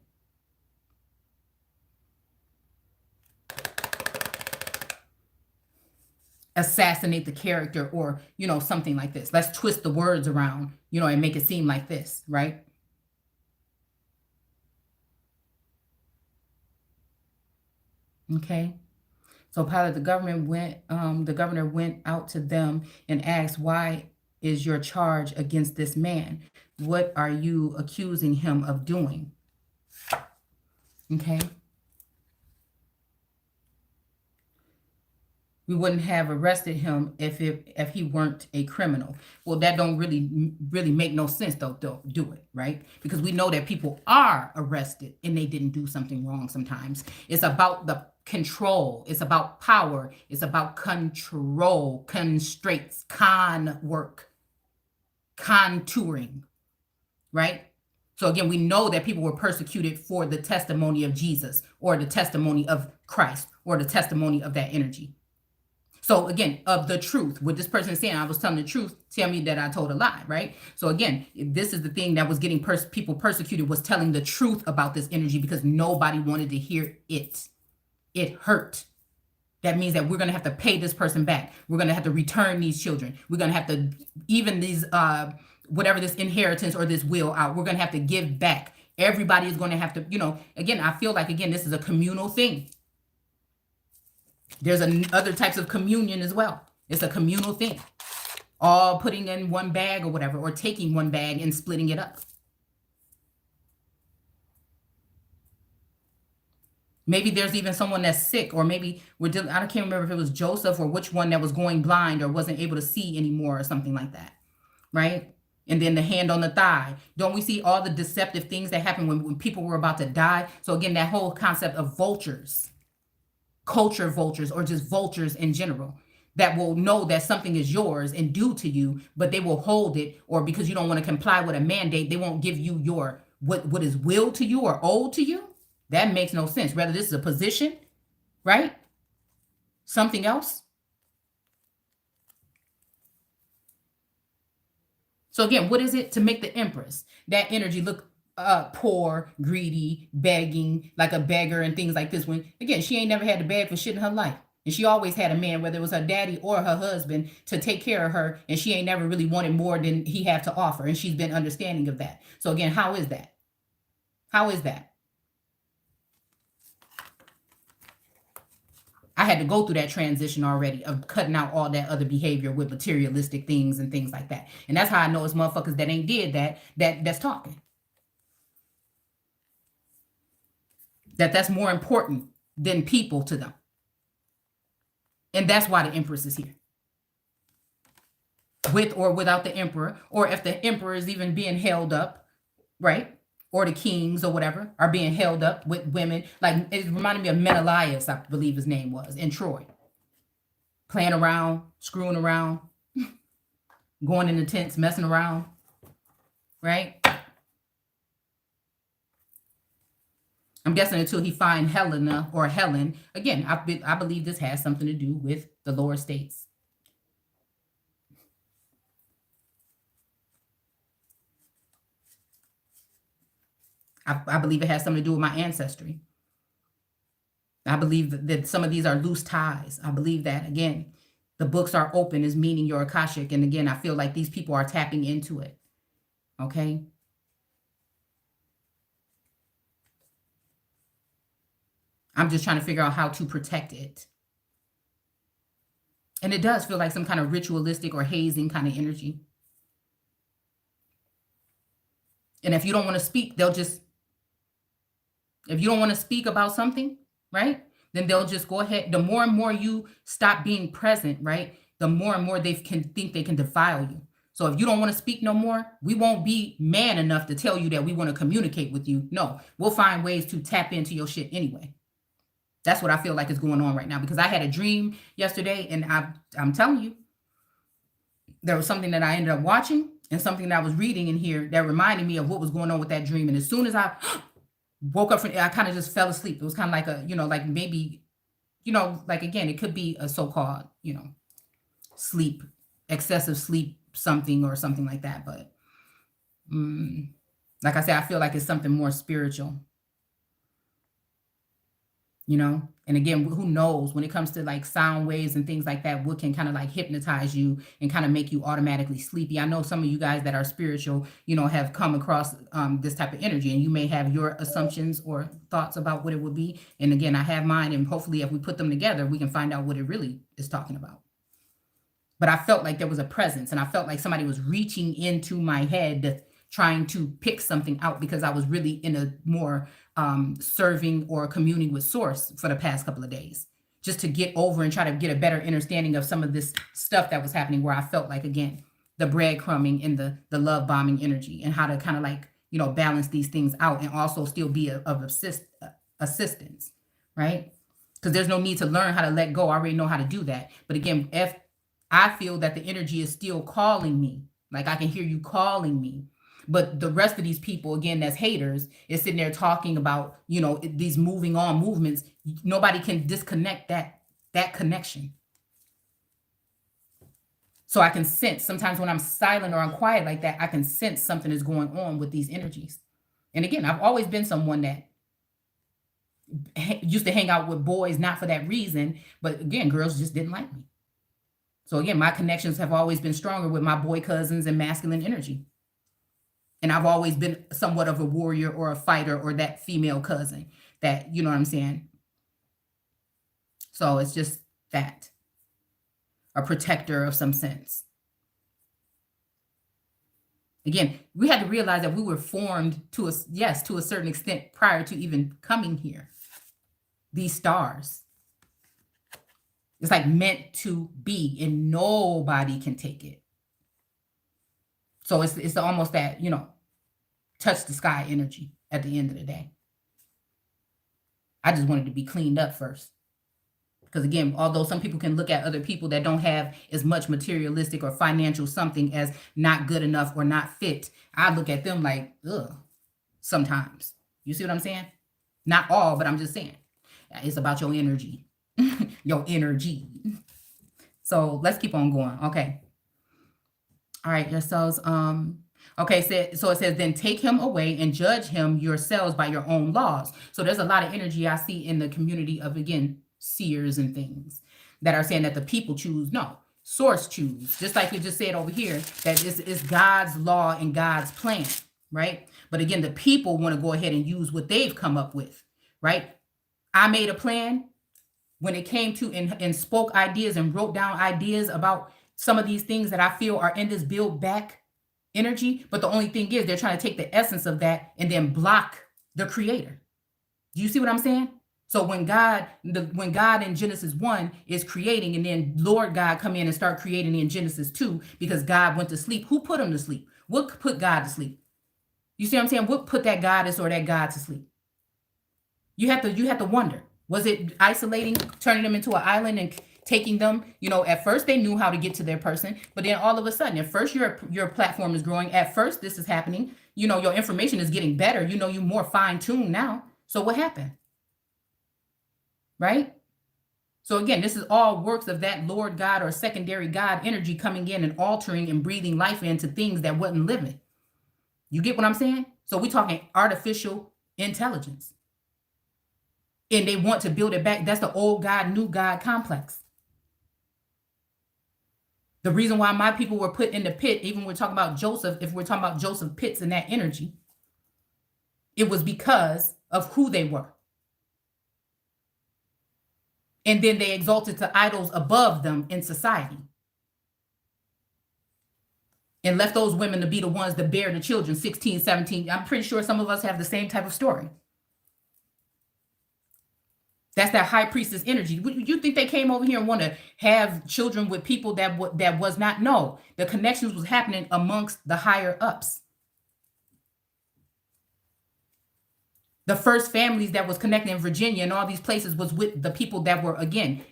Assassinate the character, or something like this. Let's twist the words around, and make it seem like this, right? Okay. So Pilate, the governor went out to them and asked, why is your charge against this man? What are you accusing him of doing? Okay. We wouldn't have arrested him if he weren't a criminal. Well, that don't really make no sense though. Don't do it, right? Because we know that people are arrested and they didn't do something wrong sometimes. It's about the control. It's about power. It's about control, constraints, work, contouring, right? So again, we know that people were persecuted for the testimony of Jesus or the testimony of Christ or the testimony of that energy. So again, of the truth, what this person is saying, I was telling the truth, tell me that I told a lie, right? So again, this is the thing that was getting people persecuted, was telling the truth about this energy, because nobody wanted to hear it. It hurt. That means that we're going to have to pay this person back. We're going to have to return these children. We're going to have to even these, whatever this inheritance or this will out, we're going to have to give back. Everybody is going to have to, again, I feel like, again, this is a communal thing. There's other types of communion as well. It's a communal thing. All putting in one bag or whatever, or taking one bag and splitting it up. Maybe there's even someone that's sick, or maybe I can't remember if it was Joseph or which one that was going blind or wasn't able to see anymore or something like that, right? And then the hand on the thigh. Don't we see all the deceptive things that happen when people were about to die? So again, that whole concept of vultures, culture vultures, or just vultures in general, that will know that something is yours and due to you, but they will hold it, or because you don't want to comply with a mandate, they won't give you your what is willed to you or owed to you. That makes no sense. Whether this is a position, right? Something else. So again, what is it to make the Empress, that energy, look poor, greedy, begging, like a beggar and things like this? When again, she ain't never had to beg for shit in her life. And she always had a man, whether it was her daddy or her husband, to take care of her. And she ain't never really wanted more than he had to offer. And she's been understanding of that. So again, how is that? How is that? I had to go through that transition already of cutting out all that other behavior with materialistic things and things like that. And that's how I know it's motherfuckers that ain't did that's talking. That's more important than people to them. And that's why the Empress is here. With or without the Emperor, or if the Emperor is even being held up, right? Or the kings or whatever are being held up with women. Like, it reminded me of Menelaus, I believe his name was, in Troy. Playing around, screwing around, going in the tents, messing around, right? I'm guessing until he find Helena or Helen. Again, I believe this has something to do with the lower states. I believe it has something to do with my ancestry. I believe that some of these are loose ties. I believe that, again, the books are open is meaning your Akashic. And again, I feel like these people are tapping into it. Okay. I'm just trying to figure out how to protect it. And it does feel like some kind of ritualistic or hazing kind of energy. And if you don't want to speak, if you don't want to speak about something, right, then they'll just go ahead. The more and more you stop being present, right, the more and more they can think they can defile you. So if you don't want to speak no more, we won't be man enough to tell you that we want to communicate with you. No, we'll find ways to tap into your shit anyway. That's what I feel like is going on right now, because I had a dream yesterday, and I'm telling you, there was something that I ended up watching and something that I was reading in here that reminded me of what was going on with that dream. And as soon as I woke up from it, I kind of just fell asleep. It was kind of like a, like maybe, like, again, it could be a so-called, sleep, excessive sleep, something or something like that. But like I said, I feel like it's something more spiritual. And again, who knows when it comes to like sound waves and things like that, what can kind of like hypnotize you and kind of make you automatically sleepy. I know some of you guys that are spiritual, have come across this type of energy, and you may have your assumptions or thoughts about what it would be. And again, I have mine, and hopefully if we put them together, we can find out what it really is talking about. But I felt like there was a presence, and I felt like somebody was reaching into my head trying to pick something out, because I was really in a more serving or communing with source for the past couple of days. just to get over and try to get a better understanding of some of this stuff that was happening, where I felt like, again, the breadcrumbing and the love bombing energy, and how to kind of like, balance these things out and also still be of assistance, right? Because there's no need to learn how to let go. I already know how to do that. But again, if I feel that the energy is still calling me, like I can hear you calling me, but the rest of these people, again, that's haters, is sitting there talking about, these moving on movements. Nobody can disconnect that connection. So I can sense sometimes when I'm silent or I'm quiet like that, I can sense something is going on with these energies. And again, I've always been someone that used to hang out with boys, not for that reason, but again, girls just didn't like me. So again, my connections have always been stronger with my boy cousins and masculine energy. And I've always been somewhat of a warrior or a fighter or that female cousin that, you know what I'm saying? So it's just that. A protector of some sense. Again, we had to realize that we were formed to a certain extent prior to even coming here. These stars. It's like meant to be, and nobody can take it. So it's almost that, touch the sky energy at the end of the day. I just wanted to be cleaned up first. Because again, although some people can look at other people that don't have as much materialistic or financial something as not good enough or not fit, I look at them like, ugh, sometimes. You see what I'm saying? Not all, but I'm just saying. It's about your energy. Your energy. So let's keep on going. Okay. All right, yourselves. Okay, so it says, then take him away and judge him yourselves by your own laws. So there's a lot of energy I see in the community of, again, seers and things that are saying that the people choose. No, source choose. Just like we just said over here, that it's God's law and God's plan, right? But again, the people want to go ahead and use what they've come up with, right? I made a plan when it came to and spoke ideas and wrote down ideas about some of these things that I feel are in this build back energy. But the only thing is they're trying to take the essence of that and then block the creator. Do you see what I'm saying? So when God in Genesis 1 is creating, and then Lord God come in and start creating in Genesis 2 because God went to sleep, who put him to sleep? What put God to sleep? You see what I'm saying? What put that goddess or that God to sleep? You have to wonder. Was it isolating, turning them into an island and taking them, at first they knew how to get to their person, but then all of a sudden, at first your platform is growing. At first this is happening. Your information is getting better. You're more fine-tuned now. So what happened? Right? So again, this is all works of that Lord God or secondary God energy coming in and altering and breathing life into things that wasn't living. You get what I'm saying? So we're talking artificial intelligence. And they want to build it back. That's the old God, new God complex. The reason why my people were put in the pit, even we're talking about Joseph, if we're talking about Joseph Pitts and that energy, it was because of who they were. And then they exalted to idols above them in society. And left those women to be the ones that bear the children, 16, 17. I'm pretty sure some of us have the same type of story. That's that high priestess energy. You think they came over here and want to have children with people that was not? No, the connections was happening amongst the higher ups. The first families that was connected in Virginia and all these places was with the people that were, again,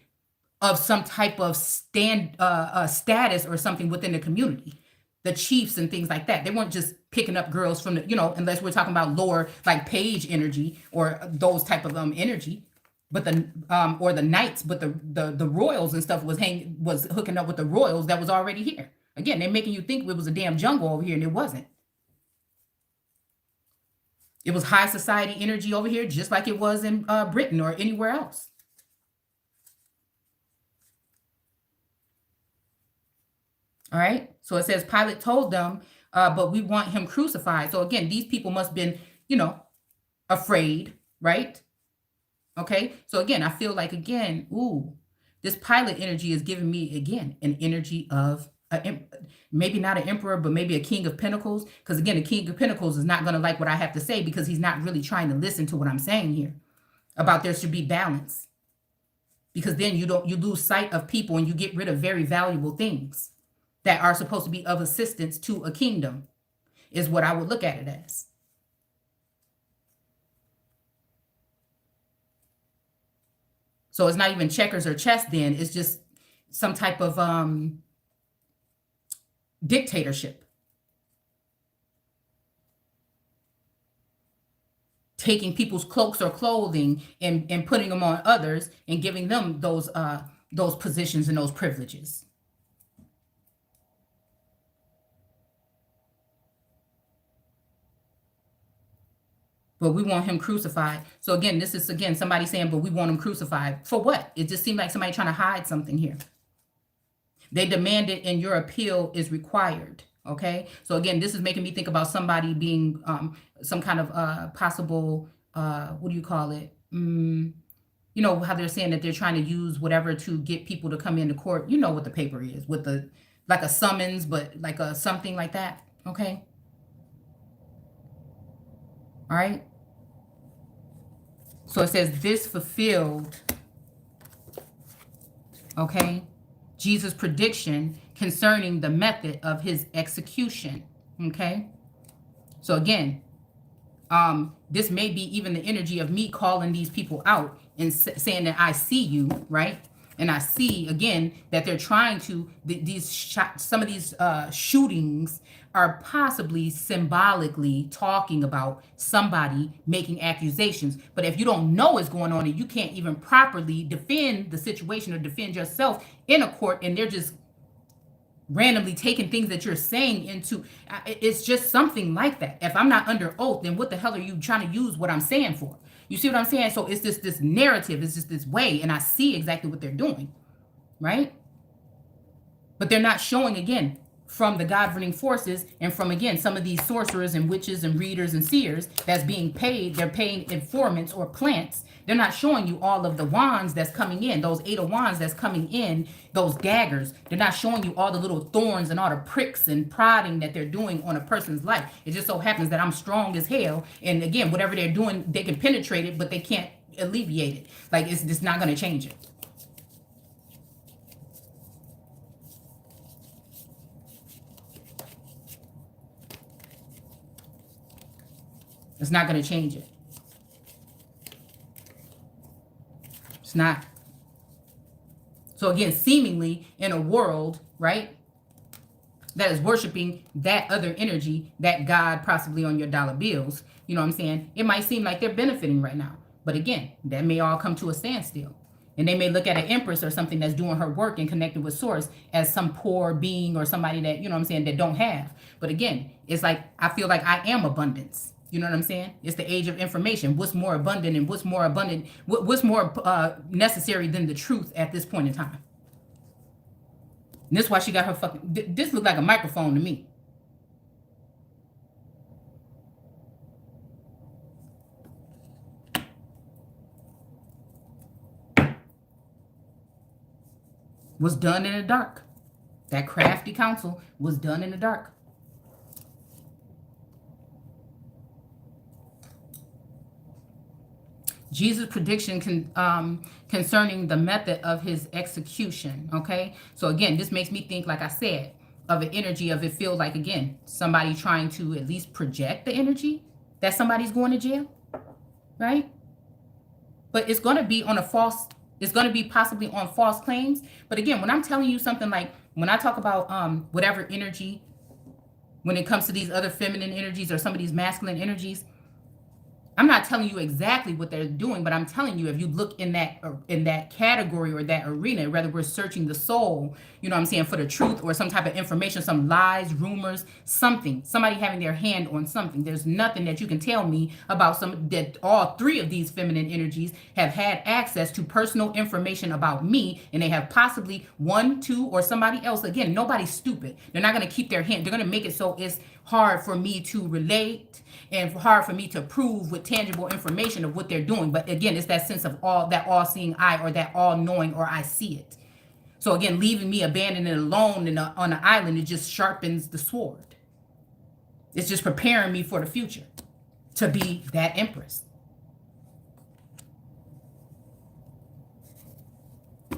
of some type of status or something within the community. The chiefs and things like that. They weren't just picking up girls from the, unless we're talking about lower, like page energy or those type of energy. But or the knights, but the royals and stuff was hooking up with the royals that was already here. Again, they're making you think it was a damn jungle over here, and it wasn't. It was high society energy over here, just like it was in Britain or anywhere else. All right. So it says Pilate told them, but we want him crucified. So again, these people must have been, afraid, right? Okay. So again, I feel like, again, this Pilate energy is giving me, again, an energy of maybe not an emperor, but maybe a king of pentacles. Because again, the king of pentacles is not going to like what I have to say because he's not really trying to listen to what I'm saying here about there should be balance. because then you lose sight of people and you get rid of very valuable things that are supposed to be of assistance to a kingdom, is what I would look at it as. So it's not even checkers or chess then, it's just some type of dictatorship. Taking people's cloaks or clothing and putting them on others and giving them those positions and those privileges. But we want him crucified. So again, this is again somebody saying, but we want him crucified. For what? It just seemed like somebody trying to hide something here. They demanded and your appeal is required. Okay. So again, this is making me think about somebody being some kind of possible, what do you call it? You know, how they're saying that they're trying to use whatever to get people to come into court. You know what the paper is, with the, like a summons, but like a something like that. Okay. All right. So it says this fulfilled, okay, Jesus' prediction concerning the method of his execution. Okay. So again, this may be even the energy of me calling these people out and saying that I see you, right? And I see again that they're trying to, some of these shootings are possibly symbolically talking about somebody making accusations. But if you don't know what's going on and you can't even properly defend the situation or defend yourself in a court, and they're just randomly taking things that you're saying into, it's just something like that. If I'm not under oath, then what the hell are you trying to use what I'm saying for? You see what I'm saying? So it's just this narrative, it's just this way, and I see exactly what they're doing, right? But they're not showing, again, from the governing forces and from, again, some of these sorcerers and witches and readers and seers that's being paid, they're paying informants or plants. They're not showing you all of the wands that's coming in, those 8 of wands that's coming in, those daggers. They're not showing you all the little thorns and all the pricks and prodding that they're doing on a person's life. It just so happens that I'm strong as hell. And again, whatever they're doing, they can penetrate it, but they can't alleviate it. Like, it's just not going to change it. It's not going to change it. It's not. So again, seemingly in a world, right, that is worshiping that other energy, that God possibly on your dollar bills, you know what I'm saying? It might seem like they're benefiting right now. But again, that may all come to a standstill. And they may look at an empress or something that's doing her work and connected with source as some poor being or somebody that, you know what I'm saying, that don't have. But again, it's like, I feel like I am abundance. You know what I'm saying? It's the age of information. What's more abundant and what's more abundant? What's more necessary than the truth at this point in time? And this is why she got her fucking... This looked like a microphone to me. Was done in the dark. That crafty counsel was done in the dark. Jesus' prediction concerning the method of his execution, okay? So again, this makes me think, like I said, of an energy of, it feel like, again, somebody trying to at least project the energy that somebody's going to jail, right? But it's going to be on a false, it's going to be possibly on false claims. But again, when I'm telling you something like, when I talk about whatever energy, when it comes to these other feminine energies or some of these masculine energies, I'm not telling you exactly what they're doing, but I'm telling you, if you look in that category or that arena, whether we're searching the soul, you know what I'm saying, for the truth or some type of information, some lies, rumors, something, somebody having their hand on something. There's nothing that you can tell me about that all 3 of these feminine energies have had access to personal information about me, and they have possibly 1, 2, or somebody else. Again, nobody's stupid. They're not going to keep their hand. They're going to make it so it's hard for me to relate and hard for me to prove with tangible information of what they're doing. But again, it's that sense of all-seeing eye, or that all-knowing, or I see it. So again, leaving me abandoned and alone on an island, it just sharpens the sword. It's just preparing me for the future to be that empress.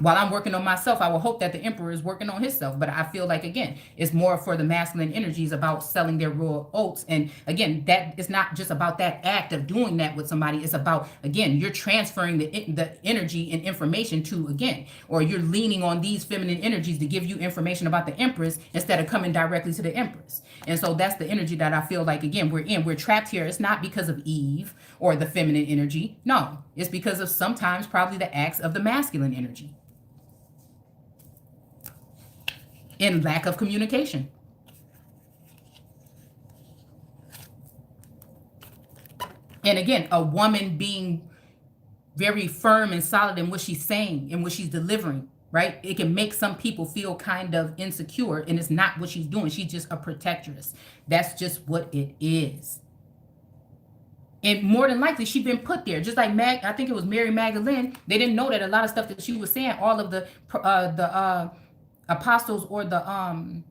While I'm working on myself, I will hope that the emperor is working on himself. But I feel like, again, it's more for the masculine energies about selling their raw oats. And again, that is not just about that act of doing that with somebody. It's about, again, you're transferring the energy and information to, again, or you're leaning on these feminine energies to give you information about the empress instead of coming directly to the empress. And so that's the energy that I feel like, again, we're trapped here. It's not because of Eve or the feminine energy. No, it's because of sometimes probably the acts of the masculine energy. And lack of communication. And again, a woman being very firm and solid in what she's saying and what she's delivering, right? It can make some people feel kind of insecure, and it's not what she's doing. She's just a protectress. That's just what it is. And more than likely, she's been put there. Just like I think it was Mary Magdalene. They didn't know that a lot of stuff that she was saying, all of the apostles or the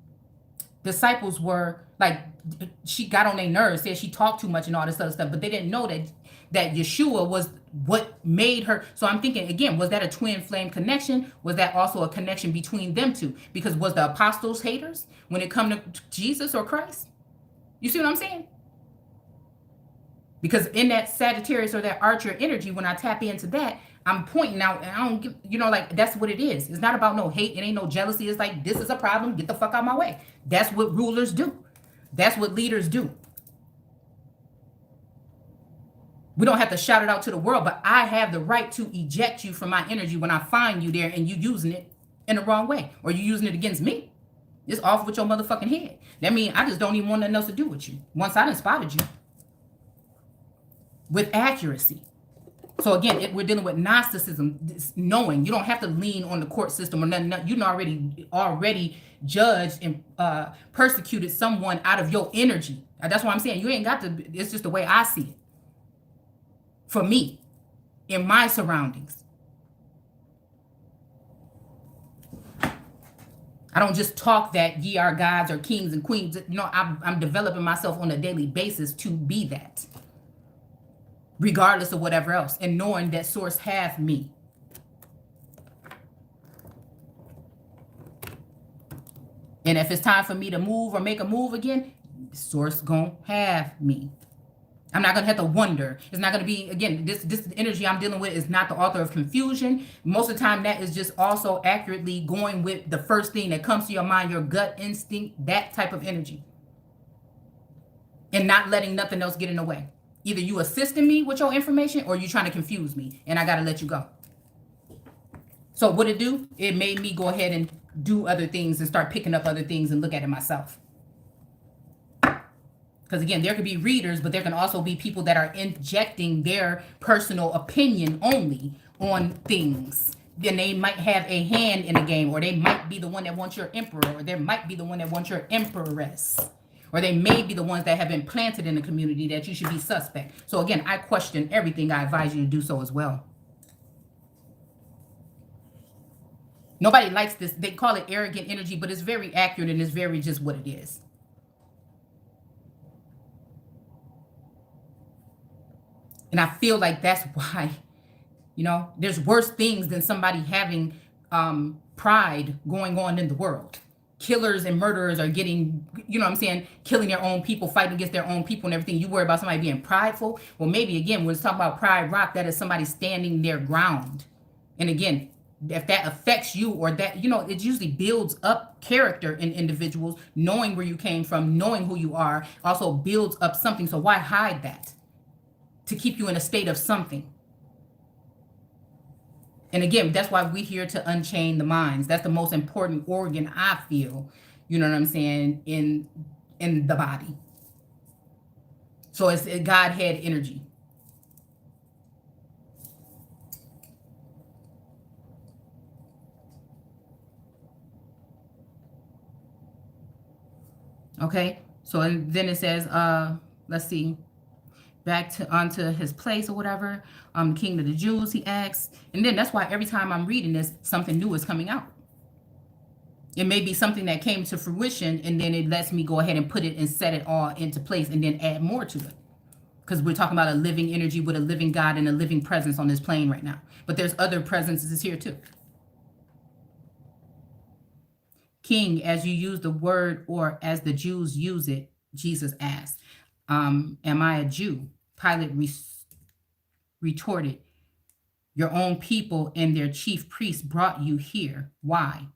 disciples were like, she got on their nerves, said she talked too much and all this other stuff, but they didn't know that Yeshua was what made her. So I'm thinking, again, was that a twin flame connection? Was that also a connection between them two? Because was the apostles haters when it come to Jesus or Christ? You see what I'm saying? Because in that Sagittarius or that Archer energy, when I tap into that, I'm pointing out, and I don't give, like, that's what it is. It's not about no hate. It ain't no jealousy. It's like, this is a problem. Get the fuck out of my way. That's what rulers do. That's what leaders do. We don't have to shout it out to the world, but I have the right to eject you from my energy when I find you there and you using it in the wrong way, or you using it against me. It's off with your motherfucking head. That means I just don't even want nothing else to do with you. Once I done spotted you with accuracy. So again, we're dealing with Gnosticism, knowing you don't have to lean on the court system or nothing. You already judged and persecuted someone out of your energy. That's why I'm saying you ain't got to. It's just the way I see it. For me, in my surroundings, I don't just talk that ye are gods or kings and queens. I'm developing myself on a daily basis to be that, regardless of whatever else, and knowing that source have me. And if it's time for me to move or make a move again, source gonna have me. I'm not gonna have to wonder. It's not gonna be, again, this energy I'm dealing with is not the author of confusion. Most of the time that is just also accurately going with the first thing that comes to your mind, your gut instinct, that type of energy. And not letting nothing else get in the way. Either you assisting me with your information or you trying to confuse me, and I got to let you go. So what it do? It made me go ahead and do other things and start picking up other things and look at it myself. Because again, there could be readers, but there can also be people that are injecting their personal opinion only on things. Then they might have a hand in the game, or they might be the one that wants your emperor, or there might be the one that wants your empress. Or they may be the ones that have been planted in the community that you should be suspect. So again, I question everything. I advise you to do so as well. Nobody likes this. They call it arrogant energy, but it's very accurate and it's very just what it is. And I feel like that's why, there's worse things than somebody having pride going on in the world. Killers and murderers are getting, killing their own people, fighting against their own people and everything. You worry about somebody being prideful. Well, maybe again, when it's talking about pride rock, that is somebody standing their ground. And again, if that affects you or that, it usually builds up character in individuals, knowing where you came from, knowing who you are, also builds up something. So why hide that? To keep you in a state of something. And again, that's why we're here to unchain the minds. That's the most important organ, I feel, you know what I'm saying, in the body. So it's a Godhead energy. Okay, so and then it says, let's see. Back to onto his place or whatever, king of the Jews, he asks. And then that's why every time I'm reading this, something new is coming out. It may be something that came to fruition, and then it lets me go ahead and put it and set it all into place and then add more to it. Because we're talking about a living energy with a living God and a living presence on this plane right now. But there's other presences here too. King, as you use the word or as the Jews use it, Jesus asked, am I a Jew? Pilate retorted, your own people and their chief priests brought you here. Why?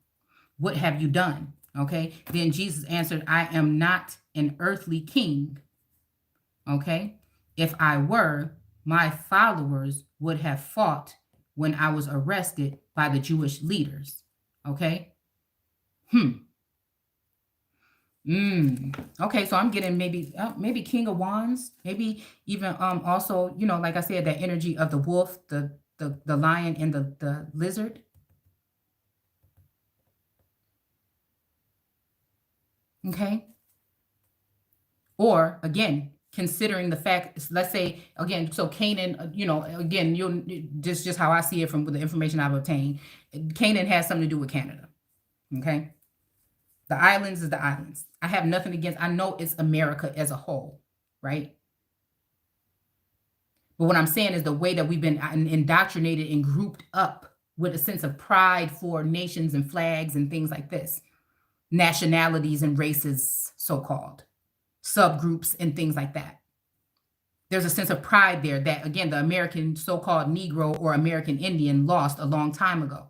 What have you done? Okay. Then Jesus answered, I am not an earthly king. Okay. If I were, my followers would have fought when I was arrested by the Jewish leaders. Okay. Okay, so I'm getting maybe King of Wands, maybe even also, like I said, that energy of the wolf, the lion, and the lizard. Okay. Or again, considering the fact, let's say again, so Canaan, again, you'll just how I see it from the information I've obtained. Canaan has something to do with Canada. Okay. The islands is the islands. I have nothing against, I know it's America as a whole, right? But what I'm saying is the way that we've been indoctrinated and grouped up with a sense of pride for nations and flags and things like this, nationalities and races, so-called subgroups and things like that. There's a sense of pride there that, again, the American so-called Negro or American Indian lost a long time ago.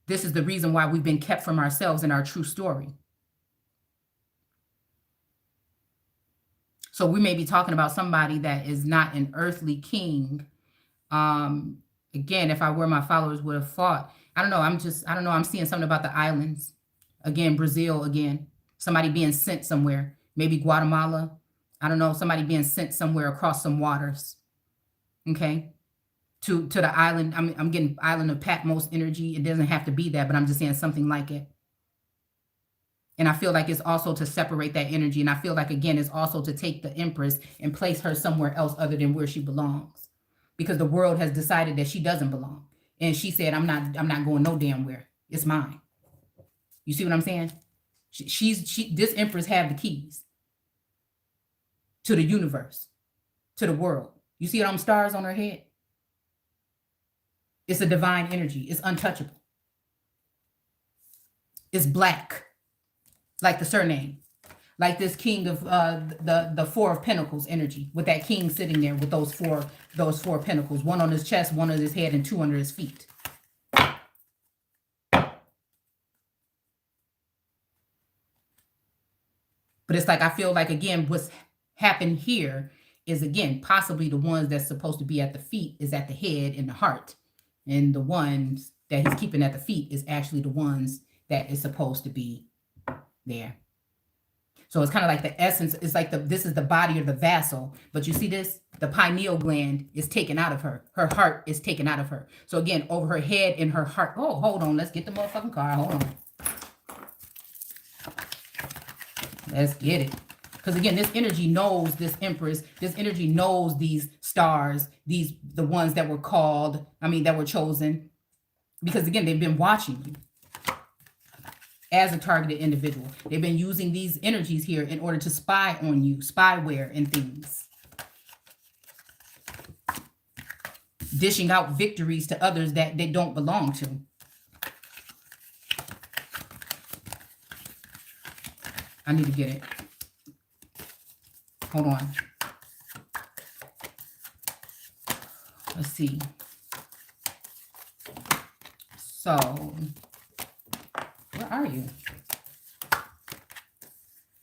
This is the reason why we've been kept from ourselves and our true story. So we may be talking about somebody that is not an earthly king. Again, if I were, my followers would have fought. I don't know. I don't know. I'm seeing something about the islands. Again, Brazil, again, somebody being sent somewhere, maybe Guatemala. I don't know. Somebody being sent somewhere across some waters. Okay. To the island. I'm getting island of Patmos energy. It doesn't have to be that, but I'm just saying something like it. And I feel like it's also to separate that energy. And I feel like, again, it's also to take the Empress and place her somewhere else other than where she belongs. Because the world has decided that she doesn't belong. And she said, I'm not going no damn where. It's mine. You see what I'm saying? This Empress have the keys to the universe, to the world. You see them stars on her head? It's a divine energy. It's untouchable. It's black, like the surname, like this king of the Four of Pentacles energy, with that king sitting there with those four pentacles, one on his chest, one on his head, and two under his feet. But it's like, I feel like, again, what's happened here is, again, possibly the ones that's supposed to be at the feet is at the head and the heart. And the ones that he's keeping at the feet is actually the ones that is supposed to be there. So it's kind of like the essence. It's like this is the body of the vassal. But you see this? The pineal gland is taken out of her. Her heart is taken out of her. So again, over her head and her heart. Oh, hold on. Let's get the motherfucking card. Hold on. Let's get it. Because again, this energy knows this Empress. This energy knows these stars, the ones that were called, that were chosen. Because again, they've been watching you as a targeted individual. They've been using these energies here in order to spy on you, spyware and things. Dishing out victories to others that they don't belong to. I need to get it. Hold on. Let's see. So, where are you?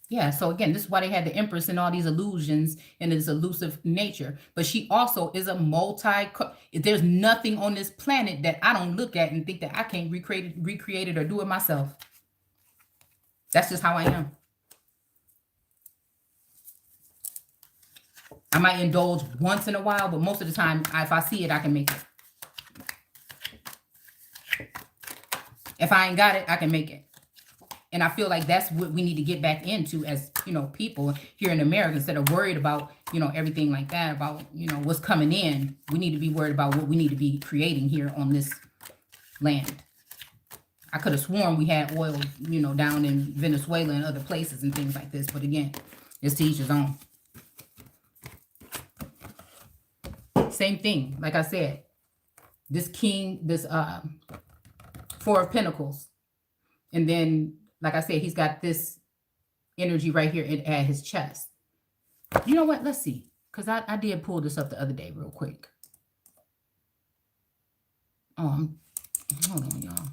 Yeah, so again, this is why they had the Empress and all these illusions and this elusive nature. But she also is a there's nothing on this planet that I don't look at and think that I can't recreate it or do it myself. That's just how I am. I might indulge once in a while, but most of the time, if I see it, I can make it. If I ain't got it, I can make it. And I feel like that's what we need to get back into as, people here in America, instead of worried about, everything like that, about, what's coming in. We need to be worried about what we need to be creating here on this land. I could have sworn we had oil, down in Venezuela and other places and things like this. But again, it's to each his own. Same thing. Like I said, this king, this Four of Pentacles. And then Like I said, he's got this energy right here at his chest. You know what? Let's see. Because I did pull this up the other day real quick. Oh, hold on, y'all.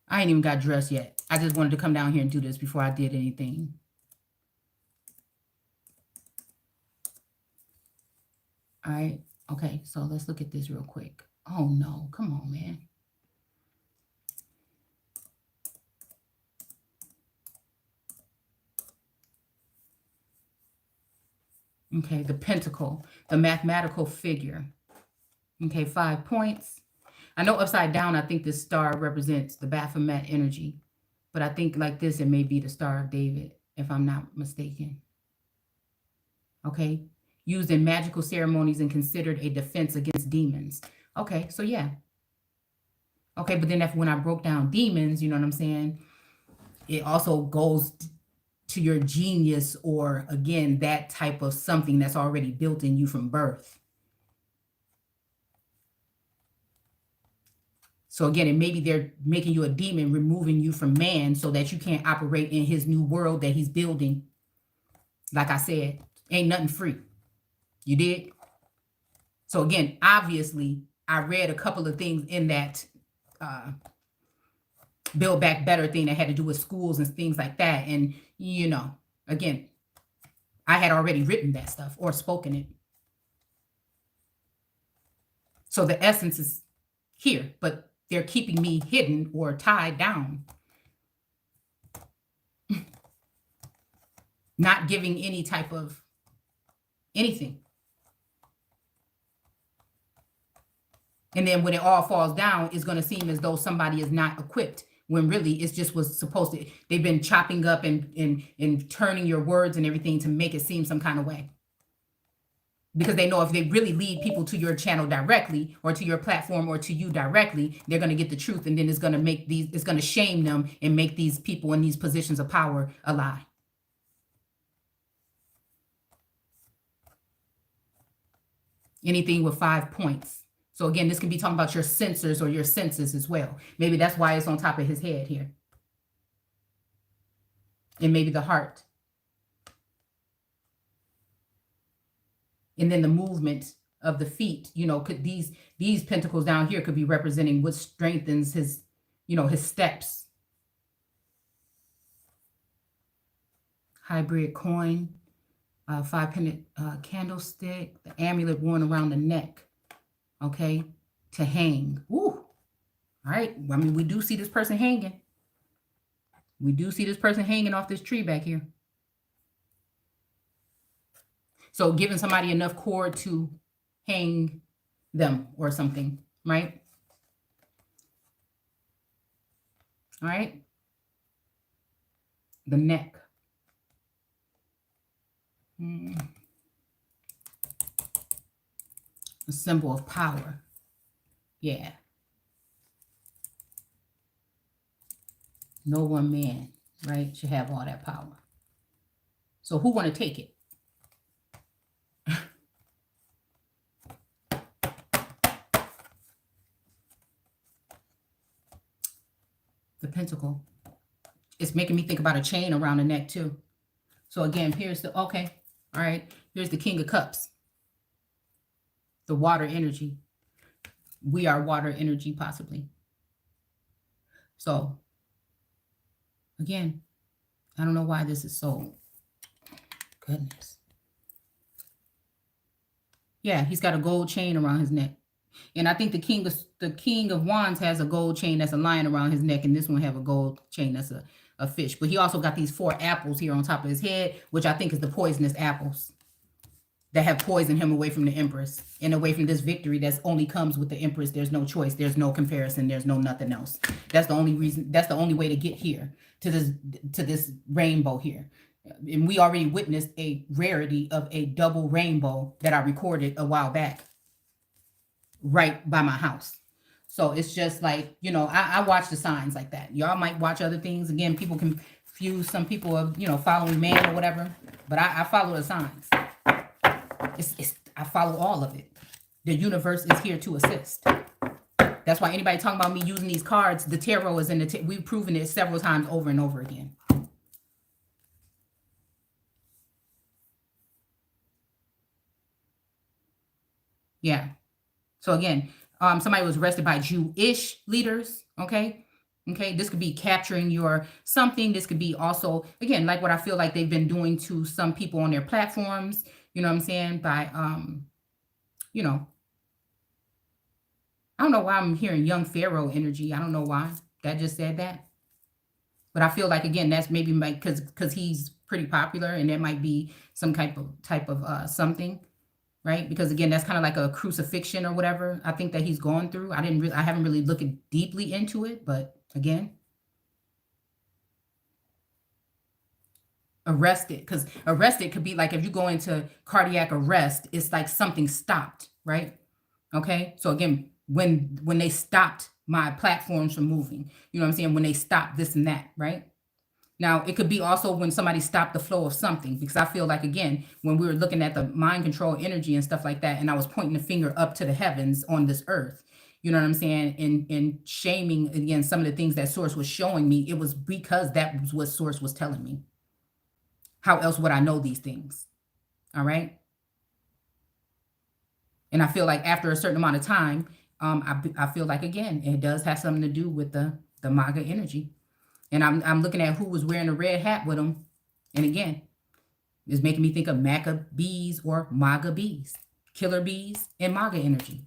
I ain't even got dressed yet. I just wanted to come down here and do this before I did anything. All right. Okay, so let's look at this real quick. Oh, no. Come on, man. Okay, the pentacle, the mathematical figure. Okay, 5 points. I know upside down, I think this star represents the Baphomet energy. But I think like this, it may be the Star of David, if I'm not mistaken. Okay, used in magical ceremonies and considered a defense against demons. Okay, so yeah. Okay, but then when I broke down demons, you know what I'm saying? It also goes to your genius, or again, that type of something that's already built in you from birth. So again, and maybe they're making you a demon, removing you from man so that you can't operate in his new world that he's building. Like I said, ain't nothing free. You did? So again, obviously, I read a couple of things in that Build Back Better thing that had to do with schools and things like that. And, you know, again, I had already written that stuff or spoken it. So the essence is here, but they're keeping me hidden or tied down. Not giving any type of anything. And then when it all falls down, it's going to seem as though somebody is not equipped, when really it's just was supposed to. They've been chopping up and turning your words and everything to make it seem some kind of way. Because they know if they really lead people to your channel directly, or to your platform, or to you directly, they're going to get the truth. And then it's going to make it's going to shame them and make these people in these positions of power a lie. Anything with 5 points. So again, this can be talking about your sensors or your senses as well. Maybe that's why it's on top of his head here. And maybe the heart. And then the movement of the feet, you know, could these pentacles down here could be representing what strengthens his, you know, his steps. Hybrid coin, 5-penny candlestick, the amulet worn around the neck. Okay, to hang. Ooh. All right. I mean, we do see this person hanging. We do see this person hanging off this tree back here. So giving somebody enough cord to hang them or something, right? All right. The neck. A symbol of power. Yeah. No one man, right, should have all that power. So who want to take it? The pentacle. It's making me think about a chain around the neck too. So again, here's the, okay, all right, here's the King of Cups. The water energy. We are water energy, possibly. So, again, I don't know why this is so, goodness. Yeah, he's got a gold chain around his neck. And I think the King of Wands has a gold chain that's a lion around his neck, and this one have a gold chain that's a fish. But he also got these 4 apples here on top of his head, which I think is the poisonous apples that have poisoned him away from the Empress and away from this victory that only comes with the Empress. There's no choice. There's no comparison. There's no nothing else. That's the only reason. That's the only way to get here, to this rainbow here. And we already witnessed a rarity of a double rainbow that I recorded a while back right by my house. So it's just like, you know, I watch the signs like that. Y'all might watch other things. Again, people confuse. Some people are, you know, following man or whatever. But I follow the signs. I follow all of it. The universe is here to assist. Correct. That's why anybody talking about me using these cards, the tarot is in the, we've proven it several times over and over again. Yeah. So again, somebody was arrested by Jewish leaders. Okay. Okay. This could be capturing your something. This could be also, again, like what I feel like they've been doing to some people on their platforms. You know what I'm saying? By, you know, I don't know why I'm hearing young Pharaoh energy. I don't know why that just said that. But I feel like, again, that's maybe like because he's pretty popular, and there might be some type of something, right? Because again, that's kind of like a crucifixion or whatever. I think that he's gone through. I haven't really looked deeply into it, but again, arrested, because arrested could be like if you go into cardiac arrest, it's like something stopped, right? Okay. So again, when they stopped my platforms from moving, you know what I'm saying? When they stopped this and that, right? Now, it could be also when somebody stopped the flow of something, because I feel like, again, when we were looking at the mind control energy and stuff like that, and I was pointing the finger up to the heavens on this earth, you know what I'm saying? And shaming, again, some of the things that Source was showing me, it was because that was what Source was telling me. How else would I know these things? All right. And I feel like after a certain amount of time, I feel like, again, it does have something to do with the MAGA energy. And I'm looking at who was wearing a red hat with them. And again, it's making me think of MAGA bees or MAGA bees, killer bees and MAGA energy.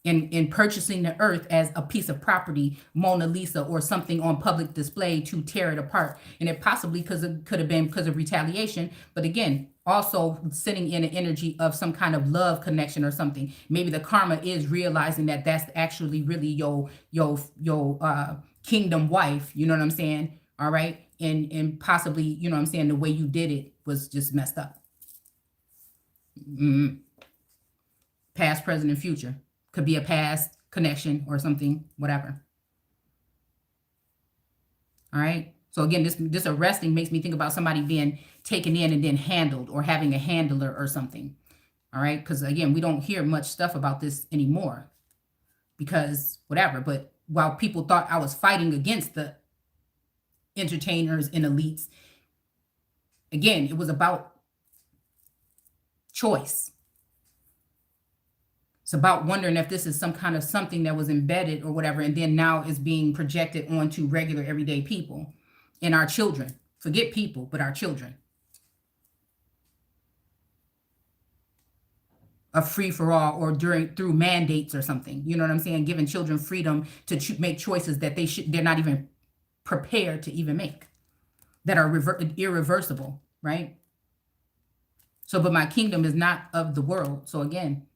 And purchasing the earth as a piece of property, Mona Lisa or something on public display to tear it apart. And it possibly could have been because of retaliation. But again, also sitting in an energy of some kind of love connection or something. Maybe the karma is realizing that that's actually really your kingdom wife. You know what I'm saying? All right. And possibly, you know what I'm saying, the way you did it was just messed up. Past, present, and future. Could be a past connection or something, whatever. All right. So again, this arresting makes me think about somebody being taken in and then handled, or having a handler or something. All right. Because again, we don't hear much stuff about this anymore because whatever. But while people thought I was fighting against the entertainers and elites, again, it was about choice. It's about wondering if this is some kind of something that was embedded or whatever, and then now is being projected onto regular everyday people and our children. Forget people, but our children. A free for all, or through mandates or something. You know what I'm saying? Giving children freedom to make choices that they're not even prepared to even make, that are irreversible, right? So, but my kingdom is not of the world. So again,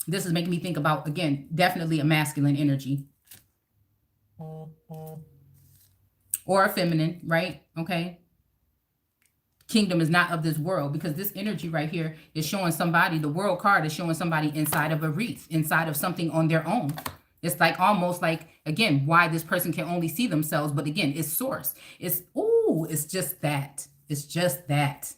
this is making me think about, again, definitely a masculine energy or a feminine, right? Okay. Kingdom is not of this world, because this energy right here is showing somebody, the world card is showing somebody inside of a wreath, inside of something on their own. It's like almost like, again, why this person can only see themselves. But again, it's Source. It's just that. It's just that.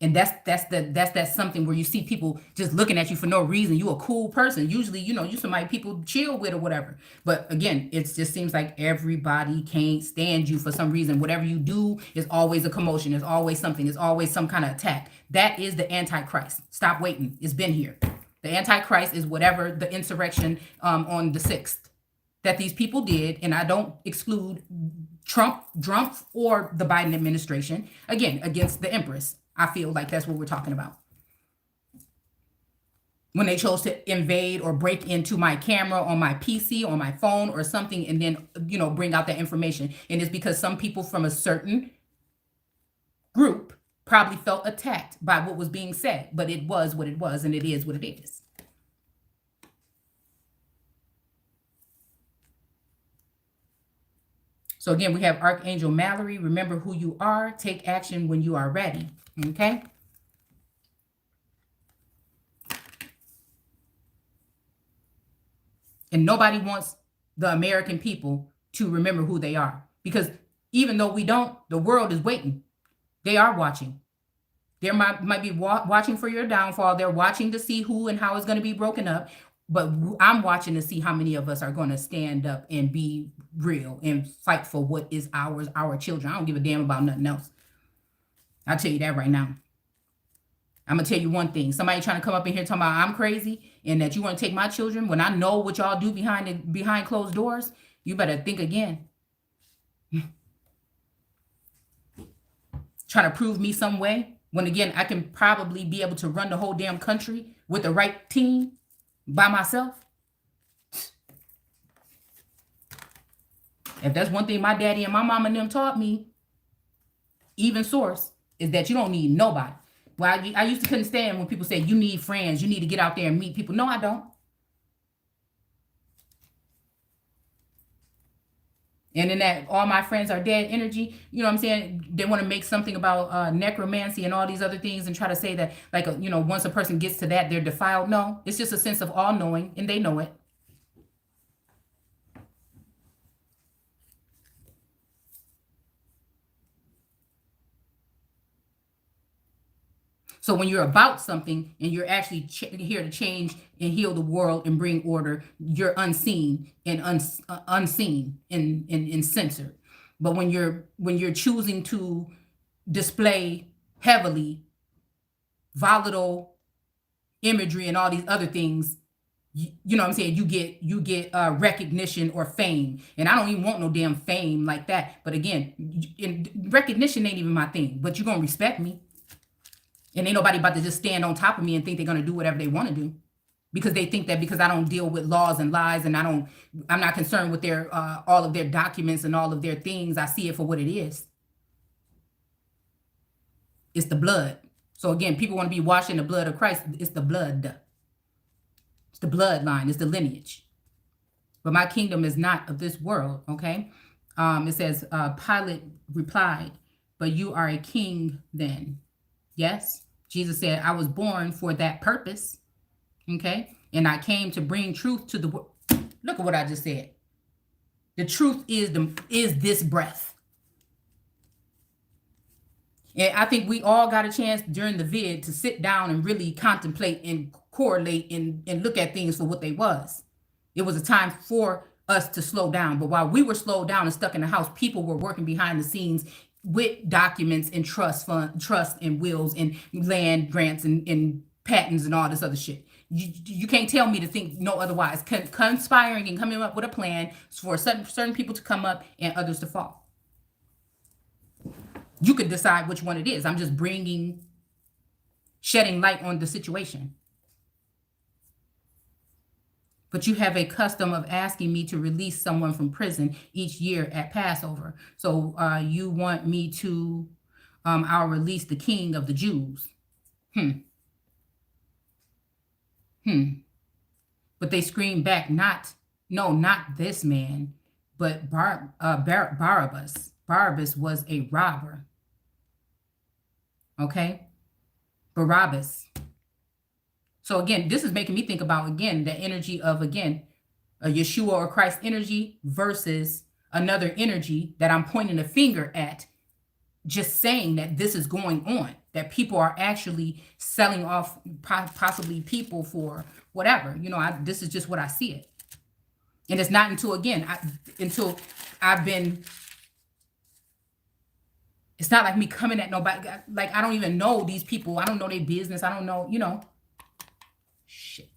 And that's something where you see people just looking at you for no reason. You a cool person. Usually, you somebody people chill with or whatever. But again, it just seems like everybody can't stand you for some reason. Whatever you do is always a commotion. There's always something. There's always some kind of attack. That is the Antichrist. Stop waiting. It's been here. The Antichrist is whatever the insurrection on the 6th that these people did. And I don't exclude Trump, or the Biden administration, again, against the Empress. I feel like that's what we're talking about. When they chose to invade or break into my camera on my PC, on my phone or something, and then, bring out that information. And it's because some people from a certain group probably felt attacked by what was being said, but it was what it was, and it is what it is. So again, we have Archangel Mallory. Remember who you are. Take action when you are ready. Okay. And nobody wants the American people to remember who they are, because even though we don't, the world is waiting. They are watching. There might be watching for your downfall. They're watching to see who and how it's going to be broken up. But I'm watching to see how many of us are going to stand up and be real and fight for what is ours, our children. I don't give a damn about nothing else. I'll tell you that right now. I'm going to tell you one thing. Somebody trying to come up in here talking about I'm crazy and that you want to take my children when I know what y'all do behind closed doors, you better think again. Trying to prove me some way when, again, I can probably be able to run the whole damn country with the right team by myself. If that's one thing my daddy and my mama and them taught me, even source, is that you don't need nobody. Well, I used to couldn't stand when people say you need friends, you need to get out there and meet people. No, I don't. And in that all my friends are dead energy, you know what I'm saying? They want to make something about necromancy and all these other things and try to say that, like, once a person gets to that, they're defiled. No, it's just a sense of all knowing, and they know it. So when you're about something and you're actually here to change and heal the world and bring order, you're unseen and unseen and censored. But when you're choosing to display heavily volatile imagery and all these other things, you know what I'm saying? You get recognition or fame, and I don't even want no damn fame like that. But again, recognition ain't even my thing. But you're gonna respect me. And ain't nobody about to just stand on top of me and think they're going to do whatever they want to do because they think that because I don't deal with laws and lies and I'm not concerned with their all of their documents and all of their things. I see it for what it is. It's the blood. So again, people want to be washing the blood of Christ. It's the blood. It's the bloodline. It's the lineage. But my kingdom is not of this world. Okay. It says, Pilate replied, but you are a king then. Yes. Jesus said, I was born for that purpose. Okay. And I came to bring truth to the world. Look at what I just said. The truth is this breath. And I think we all got a chance during the vid to sit down and really contemplate and correlate and look at things for what they was. It was a time for us to slow down. But while we were slowed down and stuck in the house, people were working behind the scenes with documents and trust and wills and land grants and patents and all this other shit. You can't tell me to think no otherwise. Conspiring and coming up with a plan for certain people to come up and others to fall. You could decide which one it is. I'm just shedding light on the situation. But you have a custom of asking me to release someone from prison each year at Passover. So you want me to, I'll release the king of the Jews. But they screamed back, not this man, but Barabbas. Barabbas was a robber. Okay? Barabbas. So again, this is making me think about, again, the energy of, again, a Yeshua or Christ energy versus another energy that I'm pointing a finger at, just saying that this is going on, that people are actually selling off possibly people for whatever. This is just what I see it. And it's not until, again, it's not like me coming at nobody. Like, I don't even know these people. I don't know their business. I don't know, Shit.